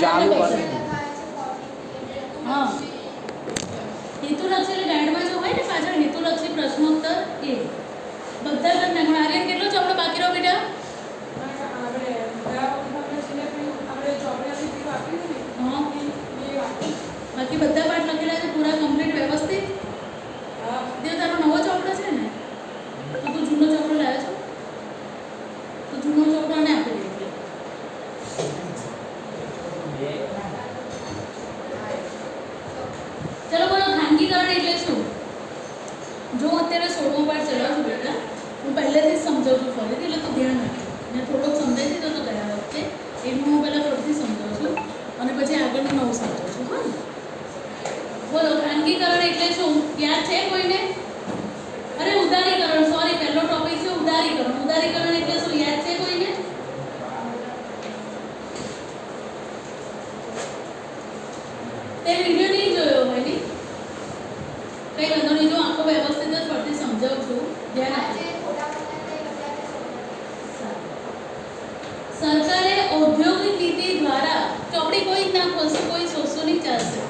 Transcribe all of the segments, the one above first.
ચાલુ કરે હા હેતુલક્ષી એટલે ગાઈડમાં જો હોય ને પાછળ હેતુલક્ષી પ્રશ્નોત્તર એ બધા જ નાખો. આર્યન કેટલો ચોપડો બાકી રહ્યો બેટા? હા બાકી બધા પાઠ લખેલા છે પૂરા કમ્પ્લીટ વ્યવસ્થિત. તે તારો નવો ચોપડો છે ને તો તું જૂનો ચોપડો લાવ્યો છો તો જૂનો ચોપડો આને આપી દે. ચલો બોલો ખાનગીકરણ એટલે શું? જો અત્યારે 16મો પાઠ ચલાવું છું બેટા, હું પહેલેથી જ સમજાવું છું ફરીથી, એટલે તો ધ્યાન રાખજો. મેં થોડોક સમજાવી દીધો તો ગયા વખતે એનું હું પહેલાં ફરીથી સમજાવું છું અને પછી આગળનું નવું સમજાવું છું. હા બોલો ખાનગીકરણ એટલે શું? યાદ છે કોઈને? અરે ઉદારીકરણ, સોરી પહેલો ટોપિક છે ઉદારીકરણ. ઉદારીકરણ એટલે શું યાદ છે કોઈને? તે વિડીયો નહીં જોયો હોય ને? કઈ વાંધો નહીં, જો આખો વ્યવસ્થિત જ ફરીથી સમજાવું છું, ધ્યાન આપજો. સરકારે ઔદ્યોગિક નીતિ દ્વારા ચોપડી કોઈ ના ખોલશે, કોઈ શોષો નહીં ચાલશે.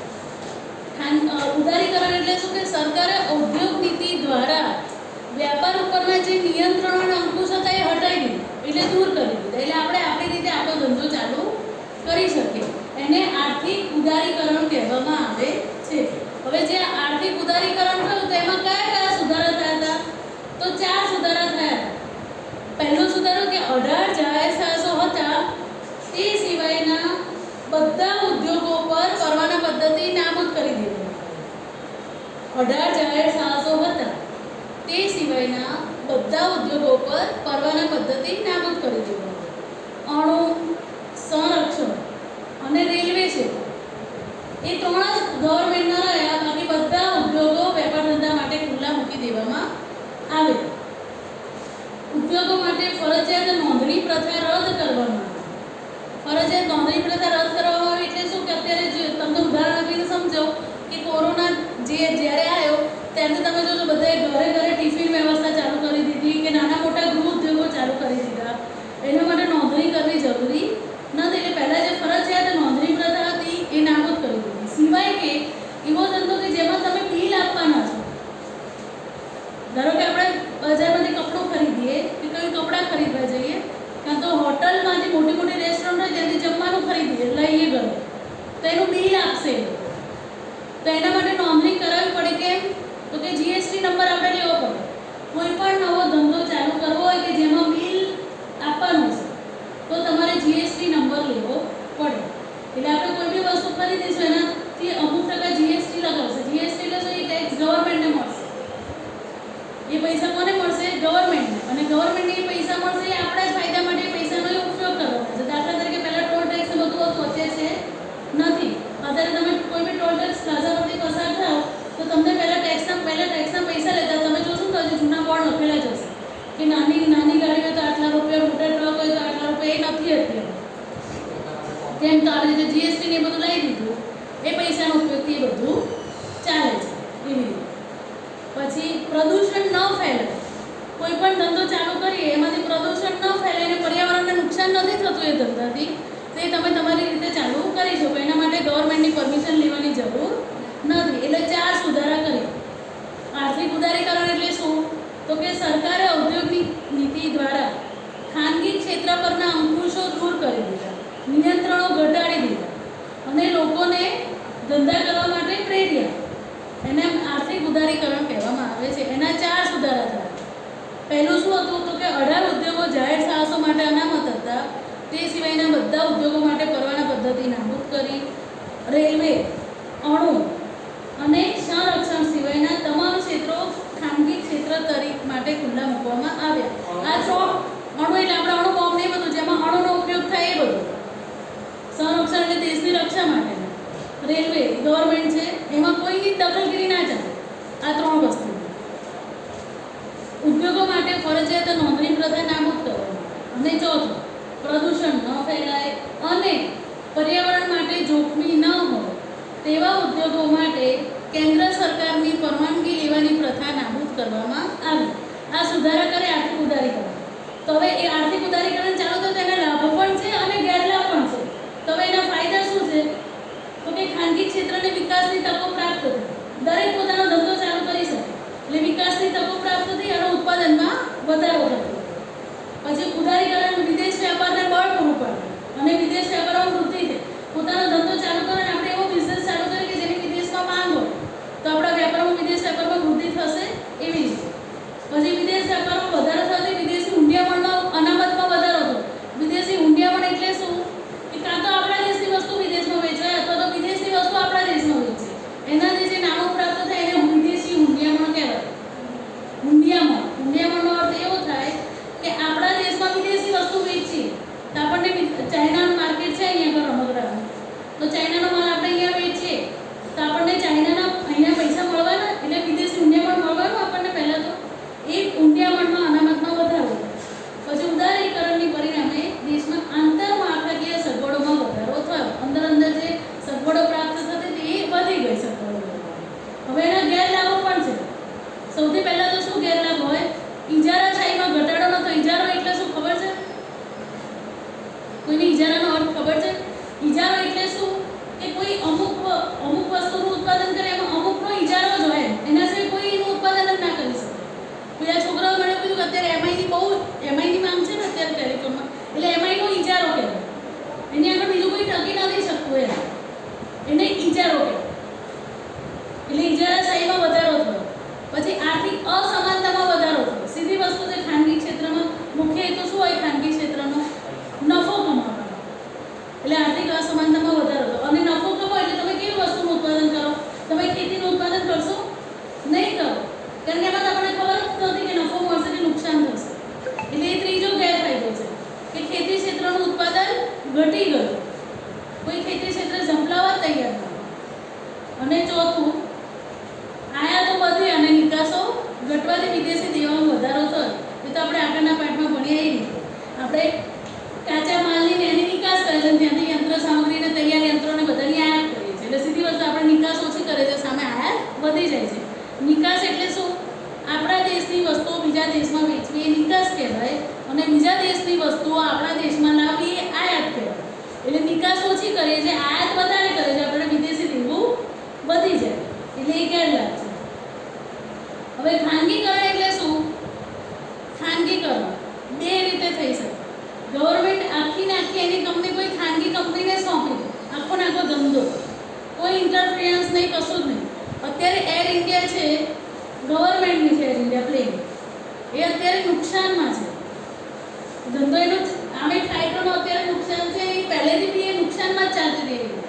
ઉદારીકરણ એટલે શું કે સરકારે ઔદ્યોગિક નીતિ દ્વારા વ્યાપાર ઉપરના જે નિયંત્રણો અને અંકુશ હતા એ હટાવી દીધા, એટલે દૂર કરી દીધા. એટલે આપણે આપણી રીતે આપણો ધંધો ચાલુ કરી શકીએ. એને આર્થિક ઉદારીકરણ કહેવામાં આવે છે. હવે જે આર્થિક ઉદારીકરણ થયું તો એમાં કયા કયા સુધારા થયા હતા? તો 4 સુધારા થયા હતા. પહેલો સુધારો કે 18 જાહેર સાહસો હતા તે સિવાયના બધા ઉદ્યોગો પર પરવાના પદ્ધતિ નાબૂદ કરી દીધી. 18 જાહેર સાહસો હતા તે સિવાયના બધા ઉદ્યોગો પર પરવાના પદ્ધતિ નાબૂદ કરી દીધી. અણુ, સંરક્ષણ અને રેલવે છે એ 3 જ ગવર્મેન્ટના રહ્યા, બાકી બધા ઉદ્યોગો વેપાર ધંધા માટે ખુલ્લા મૂકી દેવામાં આવે. ઉદ્યોગો માટે ફરજિયાત નોંધણી પ્રથા રદ કરવામાં આવે. ફરજિયાત નોંધણી પ્રથા રદ કરવામાં આવે એટલે શું કે અત્યારે જે તમને ઉદાહરણ આપીને સમજો કે કોરોના જ્યારે આવ્યો ત્યારથી તમે જોજો બધાએ ઘરે ઘરે ટિફિન વ્યવસ્થા ચાલુ કરી દીધી કે નાના મોટા ગૃહ ઉદ્યોગો ચાલુ કરી દીધા. એના માટે નોંધણી કરવી જરૂરી નથી. એટલે પહેલાં જે ફરજિયાત નોંધણી પ્રથા હતી એ નાબૂદ કરી દીધી. સિવાય કે એવો ધંધો કે જેમાં તમે બિલ આપવાના છો. ધારો કે આપણે બજારમાંથી કપડું ખરીદીએ કે કોઈ કપડાં ખરીદવા જઈએ, કાં તો હોટલમાંથી મોટી મોટી રેસ્ટોરન્ટ હોય ત્યાંથી જમવાનું ખરીદીએ લઈએ ઘરે, તો એનું બિલ આપશે. તો એના માટે નોંધણી કરાવવી પડે. કેમ? તો કે જીએસટી નંબર આપણે લેવો પડે. કોઈ પણ નવો ધંધો ચાલુ કરવો હોય કે જેમાં બિલ આપવાનું છે તો તમારે જીએસટી નંબર લેવો પડે. એટલે આપણે કોઈ બી વસ્તુ ખરીદીશું એનાથી અમુક ટકા જીએસટી લગાવશે. જીએસટી એટલે શું? એ ટેક્સ ગવર્મેન્ટને મળશે. એ પૈસા કોને મળશે? ગવર્મેન્ટને. અને ગવર્મેન્ટને એ પૈસા મળશે એ આપણા જ ફાયદા માટે પૈસાનો ઉપયોગ કરવાનો છે. દાખલા તરીકે પહેલાં ટોલ ટેક્સ બધું હતું, અત્યારે છે નથી. અત્યારે તમે કોઈ બી ટોલ ટેક્સ પ્લાઝા પરથી પસાર થાઓ તો તમને પહેલાં ટેક્સના પૈસા લેતા. તમે જોશો તો હજી જૂના બોર્ડ લખેલા જ હશે કે નાની ગાડી હોય તો આટલા રૂપિયા, મોટા ટ્રક હોય તો આટલા રૂપિયા. એ નથી અત્યારે. કેમ? તો આવી રીતે જીએસટી ને બધું લાવી દીધું, એ પૈસાનો ઉપયોગથી એ બધું ચાલે છે. એવી રીતે પછી પ્રદૂષણ ન ફેલાય. કોઈ પણ ધંધો ચાલુ કરીએ એમાંથી પ્રદૂષણ ન ફેલાય અને પર્યાવરણને નુકસાન નથી થતું એ ધંધાથી, તો એ તમે તમારી રીતે ચાલુ કરી શકો. એના માટે ગવર્મેન્ટની પરમિશન લેવાની જરૂર નથી. એટલે 4 સુધારા કરી. આર્થિક ઉદારીકરણ એટલે શું? તો કે સરકારે ઔદ્યોગિક નીતિ દ્વારા ખાનગી ક્ષેત્ર પરના અંકુશો દૂર કરી દીધા, નિયંત્રણો ઘટાડી દીધા અને લોકોને ધંધા કરવા માટે પ્રેર્યા. એને આર્થિક ઉદારીકરણ કહેવામાં આવે છે. એના 4 સુધારા થયા. પહેલું શું હતું? તો કે 18 ઉદ્યોગો જાહેર સાહસો માટે અનામત હતા તે સિવાયના બધા ઉદ્યોગો માટે પરવાના પદ્ધતિ નાબૂદ કરી. રેલવે, અણુ અને સંરક્ષણ સિવાયના તમામ ક્ષેત્રો ખાનગી ક્ષેત્ર માટે ખુલ્લા મૂકવામાં આવ્યા. આ 3 અણુ એટલે આપણે અણુ બોમ્બ નહીં, બધું જેમાં અણુનો ઉપયોગ થાય એ બધું. સંરક્ષણ એટલે દેશની રક્ષા માટે. રેલવે ગવર્મેન્ટ છે, એમાં કોઈની દખલગીરી ના ચાલે. આ 3 વસ્તુ. ઉદ્યોગો માટે ફરજિયાત નોંધણી પ્રથા નાબૂદ કરવાની. અને ચોથું, પ્રદૂષણ ન ફેલાય અને પર્યાવરણ માટે જોખમી ન હોય તેવા ઉદ્યોગો માટે કેન્દ્ર સરકારની પરવાનગી લેવાની પ્રથા નાબૂદ કરવામાં આવી. આ સુધારા કરે આર્થિક ઉદારીકરણ. તો હવે એ આર્થિક ઉદારીકરણ ચાલુ તો તેના લાભો પણ છે અને ગેરલાભ પણ છે. તો હવે એના ફાયદા શું છે? ખાનગી ક્ષેત્રને વિકાસની તકો પ્રાપ્ત થઈ, દરેક પોતાનો ધંધો ચાલુ કરી શકે, એટલે વિકાસની તકો પ્રાપ્ત થઈ અને ઉત્પાદનમાં વધારો થતો. પછી ઉદારીકરણ વિદેશ વ્યાપારને બળ પૂરું પાડે અને વિદેશ વ્યાપારમાં વૃદ્ધિ થઈ. પોતાનો ધંધો ચાલુ કરે અને આપણે એવો બિઝનેસ ચાલુ કરીએ કે જેની વિદેશમાં માંગ હોય તો આપણા વ્યાપારમાં વિદેશ વ્યાપારમાં વૃદ્ધિ થશે એવી રીતે. પછી વિદેશ વ્યાપારમાં વધારો થવાથી વિદેશી ઊંડિયામણમાં અનામતમાં વધારો થયો. વિદેશી ઊંડિયામણ એટલે શું કે કાં તો આપણા દેશની વસ્તુ વિદેશમાં વેચાય અથવા તો વિદેશની વસ્તુ આપણા દેશમાં વેચે, એનાથી જે નાણું પ્રાપ્ત થાય એને વિદેશી ઊંડિયામણ કહેવાય. ઊંડિયામણનો અર્થ એવો થાય કે આપણા દેશમાં વિદેશી વસ્તુ વેચીએ તો આપણને ચાઇનાનું માર્કેટ છે અહીંયા પર રમકડાનું, તો ચાઇનાનો માલ આપણે અહીંયા વેચીએ તો આપણને ચાઇનાના અહીંયા પૈસા મળવાના, એટલે વિદેશી ઊંડિયામણ મળવાનું આપણને. પહેલાં તો એ ઊંડિયામણમાં અનામતમાં વધારો. પછી ઉદારીકરણની પરિણામે દેશમાં આંતરમાળખાકીય સગવડોમાં વધારો થયો. અંદર જે સગવડો પ્રાપ્ત થતી એ વધી ગઈ સગવડો. હવે એના ગેરલાભો પણ છે. સૌથી પહેલાં તો શું ગેરલાભ હોય? ઇજારાશાહીમાં ઘટાડો નતો. ઇજારો એટલે શું ખબર છે? કોઈને ઇજારાનો અર્થ ખબર છે? ઇજારો એટલે શું કે કોઈ અમુક વસ્તુનું ઉત્પાદન કરે એમાં અમુકનો ઇજારો જ હોય, એના સિવાય કોઈ એનું ઉત્પાદન જ ના કરી શકે. પેલા છોકરાઓ મને કીધું કે અત્યારે એમઆઈની માંગ છે ને અત્યારે ટેલિકોમમાં, એટલે એમઆઈનો ઇજારો કહેવાય. એની આગળ બીજું કોઈ ટકી નથી શકતું એને ઇજારો કહેવાય. એટલે ઇજારાશાહીમાં વધારો થયો. પછી આર્થિક અસમાનતામાં વધારો થયો. સીધી વસ્તુ છે ખાનગી ક્ષેત્રમાં મુખ્ય હેતુ શું હોય? ખાનગી ક્ષેત્રનો નફો કમાવાનો. એટલે આર્થિક અસમાનતામાં વધારો થયો. અને નફો કમાવો એટલે તમે કેવી વસ્તુનું ઉત્પાદન કરો? તમે ખેતીનું ઉત્પાદન કરશો નહીં કરો, કારણ કે એમાં આપણને ખબર જ નથી કે નફો મળશે કે નુકસાન થશે. એટલે એ ત્રીજો ગેરફાયદો છે કે ખેતી ક્ષેત્રનું ઉત્પાદન ઘટી ગયું, કોઈ ખેતી ક્ષેત્ર ઝંપલાવવા તૈયાર નથી. અને ચોથું, આયાતો વધી અને નિકાસો ઘટવાથી વિદેશી દેવામાં વધારો થયો. એ તો આપણે આગળના પાઠમાં ભણીએ એ રીતે. આપણે કાચા માલની ને એની નિકાસ કરે છે, ત્યાંથી યંત્ર સામગ્રીને તૈયાર યંત્રોને બધાની આયાત કરીએ છીએ. એટલે સીધી વસ્તુ આપણે નિકાસ ઓછી કરે છે, સામે આયાત વધી જાય છે. નિકાસ એટલે શું? આપણા દેશની વસ્તુઓ બીજા દેશમાં વેચવી એ નિકાસ કહેવાય, અને બીજા દેશની વસ્તુઓ આપણા દેશમાં લાવવી એ આયાત કહેવાય. એટલે નિકાસ ઓછી કરીએ છીએ, આયાત વધારે કરે છે, આપણે વિદેશી દેવું વધી જાય. એટલે એ ગેરલાભ છે. હવે ખાનગીકરણ એટલે શું? ખાનગીકરણ બે રીતે થઈ શકે. ગવર્મેન્ટ આખી એની કંપની કોઈ ખાનગી કંપનીને સોંપી દે, આખો ધંધો, કોઈ ઇન્ટરફિયરન્સ નહીં, કશું જ નહીં. અત્યારે એર ઇન્ડિયા છે, ગવર્મેન્ટની છે એર ઇન્ડિયા પ્લેન, એ અત્યારે નુકસાનમાં છે. ધંધો એનો આમે ફ્લાઇટોનો અત્યારે નુકસાન છે, એ પહેલેથી બી એ નુકસાનમાં જ ચાલતી રહી.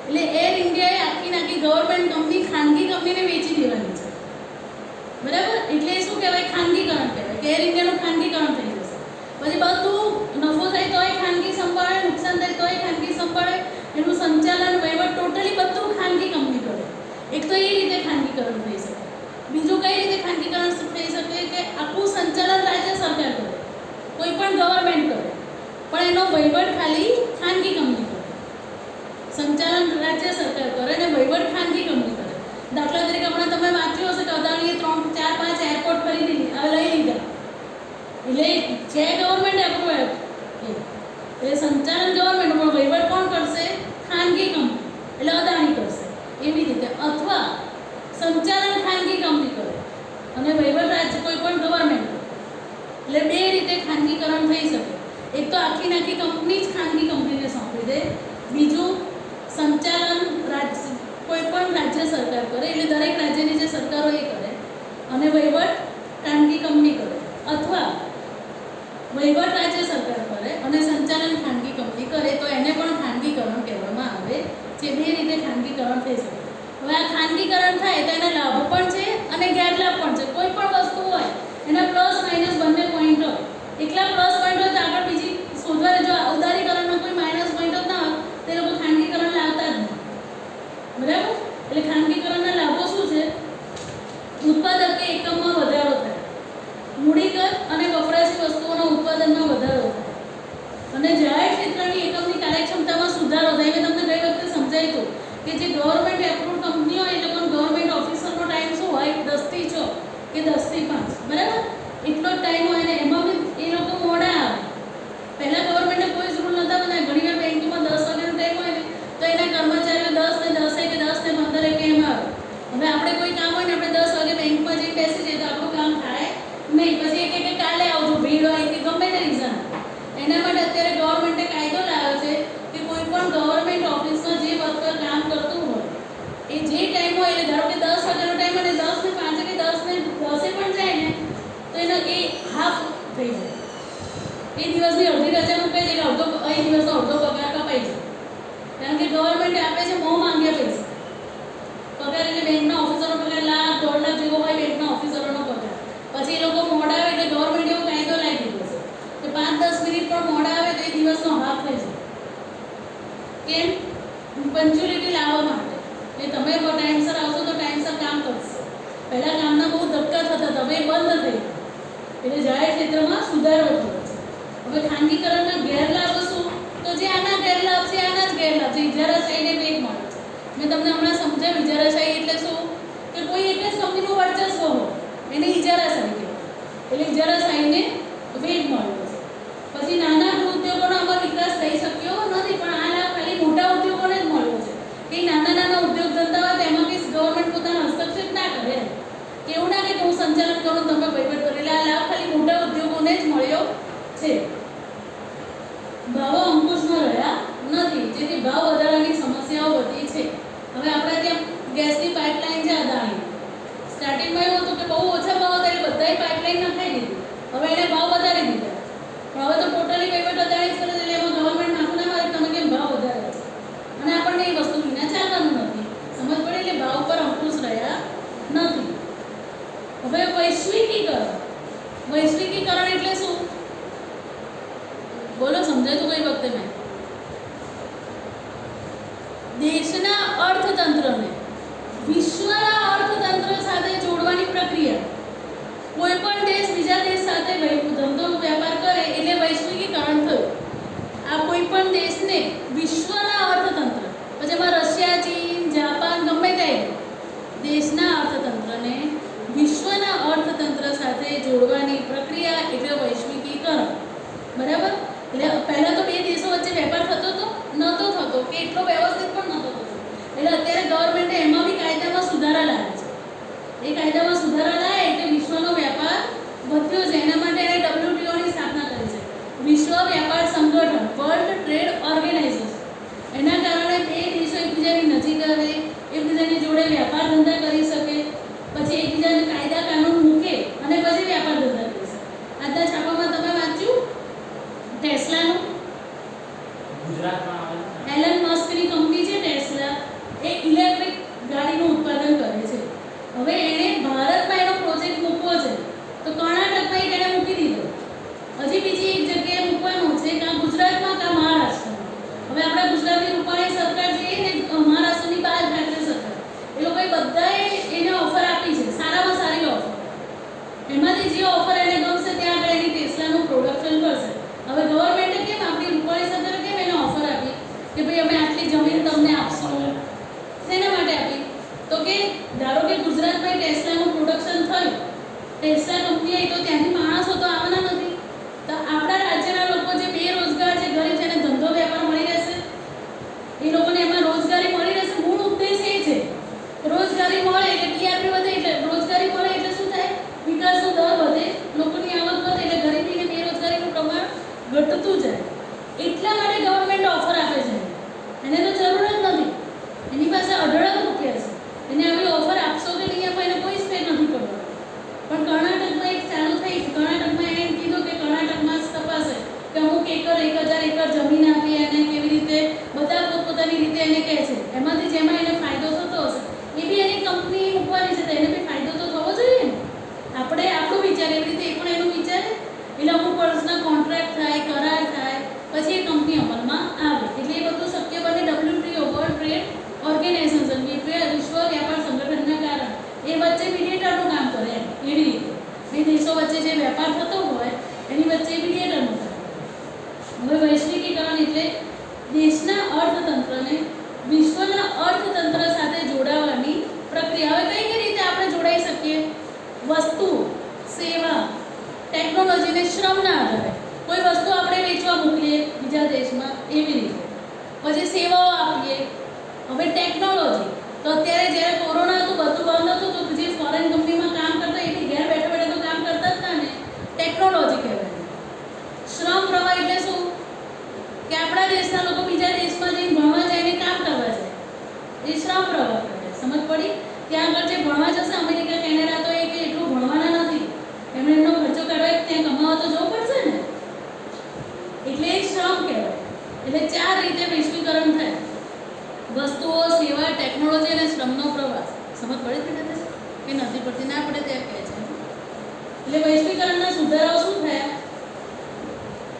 એટલે એર ઇન્ડિયાએ આખી ગવર્મેન્ટ કંપની ખાનગી કંપનીને વેચી દેવાની છે, બરાબર? એટલે શું કહેવાય? ખાનગીકરણ કહેવાય કે એર ઇન્ડિયાનું ખાનગીકરણ થઈ જશે. પછી બધું નફો થાય તોય ખાનગી સંભાળે, નુકસાન થાય તોય ખાનગી સંભાળે, એનું સંચાલન વહીવટ ટોટલી બધું ખાનગી કંપની કરે. એક તો એ રીતે ખાનગીકરણ થઈ શકે. બીજું કઈ રીતે ખાનગીકરણ થઈ શકે કે આખું સંચાલન રાજ્ય સરકાર કરે, કોઈ પણ ગવર્મેન્ટ કરે, પણ એનો વહીવટ ખાલી ખાનગી કંપની કરે. સંચાલન રાજ્ય સરકાર કરે અને વહીવટ ખાનગી કંપની કરે. દાખલા તરીકે હમણાં તમે વાંચ્યું હશે કે અદાણીએ 3, 4, 5 એરપોર્ટ લઈ લીધા. એટલે જે ગવર્મેન્ટ એપ્રુવ એટલે સંચાલન ગવર્મેન્ટ, પણ વહીવટ કોણ કરશે? ખાનગી કંપની, એટલે અદાણી કરશે. એવી રીતે અથવા સંચાલન ખાનગી કંપની કરે અને વહીવટ રાજ્ય કોઈ પણ ગવર્મેન્ટ કરે. એટલે બે રીતે ખાનગીકરણ થઈ શકે. એક તો આખી કંપની જ ખાનગી કંપનીને સોંપી દે, બીજું સંચાલન કોઈ પણ રાજ્ય સરકાર કરે, એટલે દરેક રાજ્યની જે સરકારો એ કરે, અને વહીવટ ખાનગી કંપની કરે, અથવા વહીવટ રાજ્ય સરકાર કરે અને સંચાલન ખાનગી કંપની કરે, તો એને પણ ખાનગીકરણ કહેવામાં આવે છે. બે રીતે ખાનગીકરણ થઈ શકે. હવે આ ખાનગીકરણ થાય તો એના લાભો પણ છે અને ગેરલાભ પણ છે. કોઈ પણ વસ્તુ હોય એના પ્લસ માઇનસ બંને પોઈન્ટ હોય. એકલા પ્લસ પોઈન્ટ હોય તો આગળ બીજી શોધવા, જો ઉદારીકરણમાં કોઈ માઇનસ પોઈન્ટ જ ના હોય તે લોકો ખાનગીકરણ લાવતા જ નહીં, બરાબર? એટલે ખાનગીકરણના લાભો શું છે? ઉત્પાદકીય એકમમાં વધારો થાય, મૂડીગત અને વપરાશી વસ્તુઓના ઉત્પાદનમાં વધારો થાય, અને જાહેર ક્ષેત્રની એકમની કાર્યક્ષમતામાં સુધારો થાય. મેં તમને ગઈ વખતે સમજાવ્યું કે જે ગવર્મેન્ટ એપ્રુવ કંપની હોય એ લોકો ગવર્મેન્ટ ઓફિસરનો ટાઈમ શું હોય? 10 થી 6 કે 10 થી 5, બરાબર? એટલો જ ટાઈમ હોય, અને એમાં બી એ લોકો મોડા આવે. પહેલાં ગવર્મેન્ટે કોઈ જ રૂલ નહોતા એક દિવસનો અડધો પગાર કપાઈ જાય, કારણ કે ગવર્મેન્ટ આપે છે મોં માંગ્યા પૈસા. પગાર એટલે બેંકના ઓફિસરનો પગાર લાખ 1.5 લાખ જેવો હોય બેંકના ઓફિસરોનો પગાર. પછી એ લોકો મોડા આવે એટલે ગવર્મેન્ટ એવો કાયદો લાવી દીધો છે કે 5-10 મિનિટ પણ મોડા આવે તો એ દિવસનો હાફ થઈ જાય. કેમ? પંચ્યુઅલિટી લાવવા માટે. એટલે તમે ટાઈમસર આવશો તો ટાઈમસર કામ કરશો. પહેલાં કામના બહુ ધક્કા થતા હતા, હવે એ બંધ થઈ ગયા. એટલે જાહેર ક્ષેત્રમાં સુધારો થયો છે. હવે ખાનગીકરણના ગેરલાભ શું? તો જે આના ગેરલાભ છે આના જ ગેરલાભ છે. ઇજારાશાહીને વેગ મળે છે. મેં તમને હમણાં સમજાવ્યું ઇજારાશાહી એટલે શું, કે કોઈ એક જ કંપનીનું વર્ચસ્વ હોય એને ઇજારાશાહી કહેવાય. એટલે ઇજારાશાહીને વેગ મળ્યો છે. પછી નાના ગૃહ ઉદ્યોગોનો આમાં વિકાસ થઈ શક્યો નથી, પણ આ લાભ ખાલી મોટા ઉદ્યોગોને જ મળ્યો છે. કે નાના નાના ઉદ્યોગ ધંધા હોય તેમાં કે ગવર્મેન્ટ પોતાનો હસ્તક્ષેપ ના કરે. એવું ના કે હું સંચાલન કરું તમે વહીવટ કરો. એટલે આ લાભ ખાલી મોટા ઉદ્યોગોને જ મળ્યો છે. ભાવો અંકુશમાં રહ્યા નથી, જેથી ભાવ વધારાની સમસ્યાઓ વધી છે. હવે આપણે ત્યાં ગેસની પાઇપલાઇન છે અદાણી, સ્ટાર્ટિંગમાં એવું હતું કે બહુ ઓછા ભાવ હતા એટલે બધાએ પાઇપલાઇન નખાઈ દીધી. હવે એને ભાવ વધારી દીધા. પણ હવે તો ટોટલી વહીવટ અદાણી જ કરે છે. એટલે એમાં ગવર્મેન્ટ નાખું ના મારે તમે કેમ ભાવ વધારે છે, અને આપણને એ વસ્તુ વિના ચાલવાનું નથી. સમજ પડે? એટલે ભાવ પર અંકુશ રહ્યા નથી. હવે વૈશ્વિકીકરણ. વૈશ્વિકીકરણ એટલે શું? બોલો, સમજાયું કઈ વખતે? મેં દેશના અર્થતંત્રને વિશ્વના અર્થતંત્ર સાથે જોડવાની પ્રક્રિયા. કોઈ પણ દેશ બીજા દેશ સાથે ધંધો વેપાર કરે એટલે વૈશ્વિકીકરણ થયું. આ કોઈ પણ દેશને વિશ્વના અર્થતંત્ર, પછી એમાં રશિયા, ચીન, જાપાન ગમે તે દેશના અર્થતંત્રને વિશ્વના અર્થતંત્ર સાથે જોડવાની પ્રક્રિયા એટલે વૈશ્વિકીકરણ. બરાબર? એટલે પહેલાં તો બે દેશો વચ્ચે વેપાર થતો હતો, નહોતો થતો, કે એટલો વ્યવસ્થિત પણ નહોતો થતો. એટલે અત્યારે ગવર્મેન્ટે એમાં બી કાયદામાં સુધારા લાવ્યા છે. એ કાયદામાં સુધારા લાવે એટલે વિશ્વનો વેપાર વધ્યો છે. એના માટે એને WTOની સ્થાપના કરી છે, વિશ્વ વ્યાપાર સંગઠન, વર્લ્ડ ટ્રેડ ઓર્ગેનાઇઝેશન. એના કારણે બે દેશો એકબીજાની નજીક આવે, એકબીજાની જોડે વેપાર ધંધા કરી શકે, પછી એકબીજાને કાયદા કાનૂન મૂકે અને પછી વેપાર ધંધા કરી શકે. આજના છાપામાં તમે વાંચ્યું ટેસ્લાનું? ગુજરાતમાં એલન મસ્કની કંપની છે ટેસ્લા, એ ઇલેક્ટ્રિક ગાડીનું ઉત્પાદન કરે છે. હવે એણે ભારતમાં એનો પ્રોજેક્ટ મૂકવો છે તો કર્ણાટકમાં એક એણે મૂકી દીધો. હજી બીજી એક જગ્યાએ મૂકવાનો છે, કાં ગુજરાતમાં કાં મહારાષ્ટ્રમાં. હવે આપણા ગુજરાતની રૂપાણી સરકાર જે ને મહારાષ્ટ્રની બાલ ઠાકરે સરકાર, એ લોકોએ બધાએ એને ઓફર આપી છે, સારામાં સારી ઓફર. એમાંથી જે ઓફર એને ગમશે ત્યાં આગળ એની ટેસ્લાનું પ્રોડક્શન કરશે. હવે ગવર્મેન્ટે કેમ આપણી રૂપાણી સરકારે કેમ એને ઓફર આપી કે ભાઈ અમે આટલી જમીન તમને આપશું? શેના માટે આપી? તો કે ધારો કે ગુજરાતમાં ટેસ્લાનું પ્રોડક્શન થયું, ટેસ્લા કંપની આવી, તો ત્યાંથી માણસો તો આવવાના નથી. તો આપણા રાજ્યના લોકો જે બેરોજગાર, જે ગરીબ છે એને ધંધો વેપાર મળી રહેશે, એ લોકોને એમાં રોજગારી મળી રહેશે. મૂળ ઉદ્દેશ એ છે રોજગારી મળે એટલે ટીઆરપી વધે, એટલે રોજગારી મળે એટલે શું થાય? વિકાસનો દર વધે, લોકોની આવક વધે, એટલે ગરીબી અને બેરોજગારીનું પ્રમાણ ઘટતું જાય. એટલા માટે ગવર્મેન્ટ ઓફર આપે છે. એને તો જરૂર જ નથી, એની પાસે અઢળક રૂપિયા છે, એને આવી ઓફર આપશો કે નહીં આપો એને કોઈ સ્પેર નથી કરવાનો. પણ કર્ણાટકમાં એક ચાલુ થઈ, કર્ણાટકમાં એણે કીધું કે કર્ણાટકમાં જ તપાસે કે અમુક એકર 1000 એકર જમીન આપી એને કેવી રીતે, બધા પોતપોતાની રીતે એને કહે છે. એમાંથી જેમાં એને ફાયદો થતો હશે એ બી એની કંપની મૂકવાની છે, તો એને બી ફાયદો તો થવો જોઈએ ને. આપણે આપણું વિચાર એવી રીતે એ પણ એનું વિચારે. એટલે અમુક વર્ષના કોન્ટ્રાક્ટ થાય, કરાર થાય, પછી એ કંપની અમલમાં આવે. એટલે એ બધું શક્ય બને WTO, વર્લ્ડ ટ્રેડ ઓર્ગેનાઇઝેશન, વિશ્વ વ્યાપાર સંગઠનના કારણે એ વચ્ચે મીડિયેટરનું કામ કરે. એવી રીતે બે દેશો વચ્ચે જે વેપાર થતો હોય એની વચ્ચે મીડિયેટરનું કામ કરે. હવે વૈશ્વિકીકરણ એટલે દેશના અર્થતંત્રને વિશ્વના અર્થતંત્ર સાથે જોડાવાની પ્રક્રિયા. હવે કઈ રીતે આપણે જોડાઈ શકીએ? વસ્તુ, સેવા, ટેકનોલોજી અને શ્રમના આધારે કોઈ વસ્તુ આપણે વેચવા મોકલીએ બીજા દેશમાં, એવી રીતે. પછી સેવાઓ આપીએ. હવે ટેકનોલોજી, તો અત્યારે જ્યારે કોરોના હતું બધું બંધ હતું, તો જે ફોરેન કંપનીમાં કામ કરતા એ બી ઘેર બેઠા બેઠા તો કામ કરતા જ હતા ને, ટેકનોલોજી કહેવાય. શ્રમ પ્રવાહ એટલે શું? કે આપણા દેશના લોકો બીજા દેશમાં જઈને ભણવા જાય ને કામ કરવા જાય, એ શ્રમ પ્રવાહ કહેવાય. સમજ પડી? ત્યાં આગળ જે ભણવા જશે અમેરિકા, કેનેડા, તો એ કે એટલું ભણવાના નથી, એમણે એમનો ખર્ચો કાઢવા ત્યાં કમાવા તો જવું પડશે ને, એટલે એ શ્રમ કહેવાય. વસ્તુઓ, સેવા, ટેકનોલોજી અને શ્રમનો પ્રવાસ. સમજ પડે છે ને કે નથી પડતી? ના પડે ત્યાં કહે છે. એટલે વૈશ્વિકરણના સુધારાઓ શું થયા?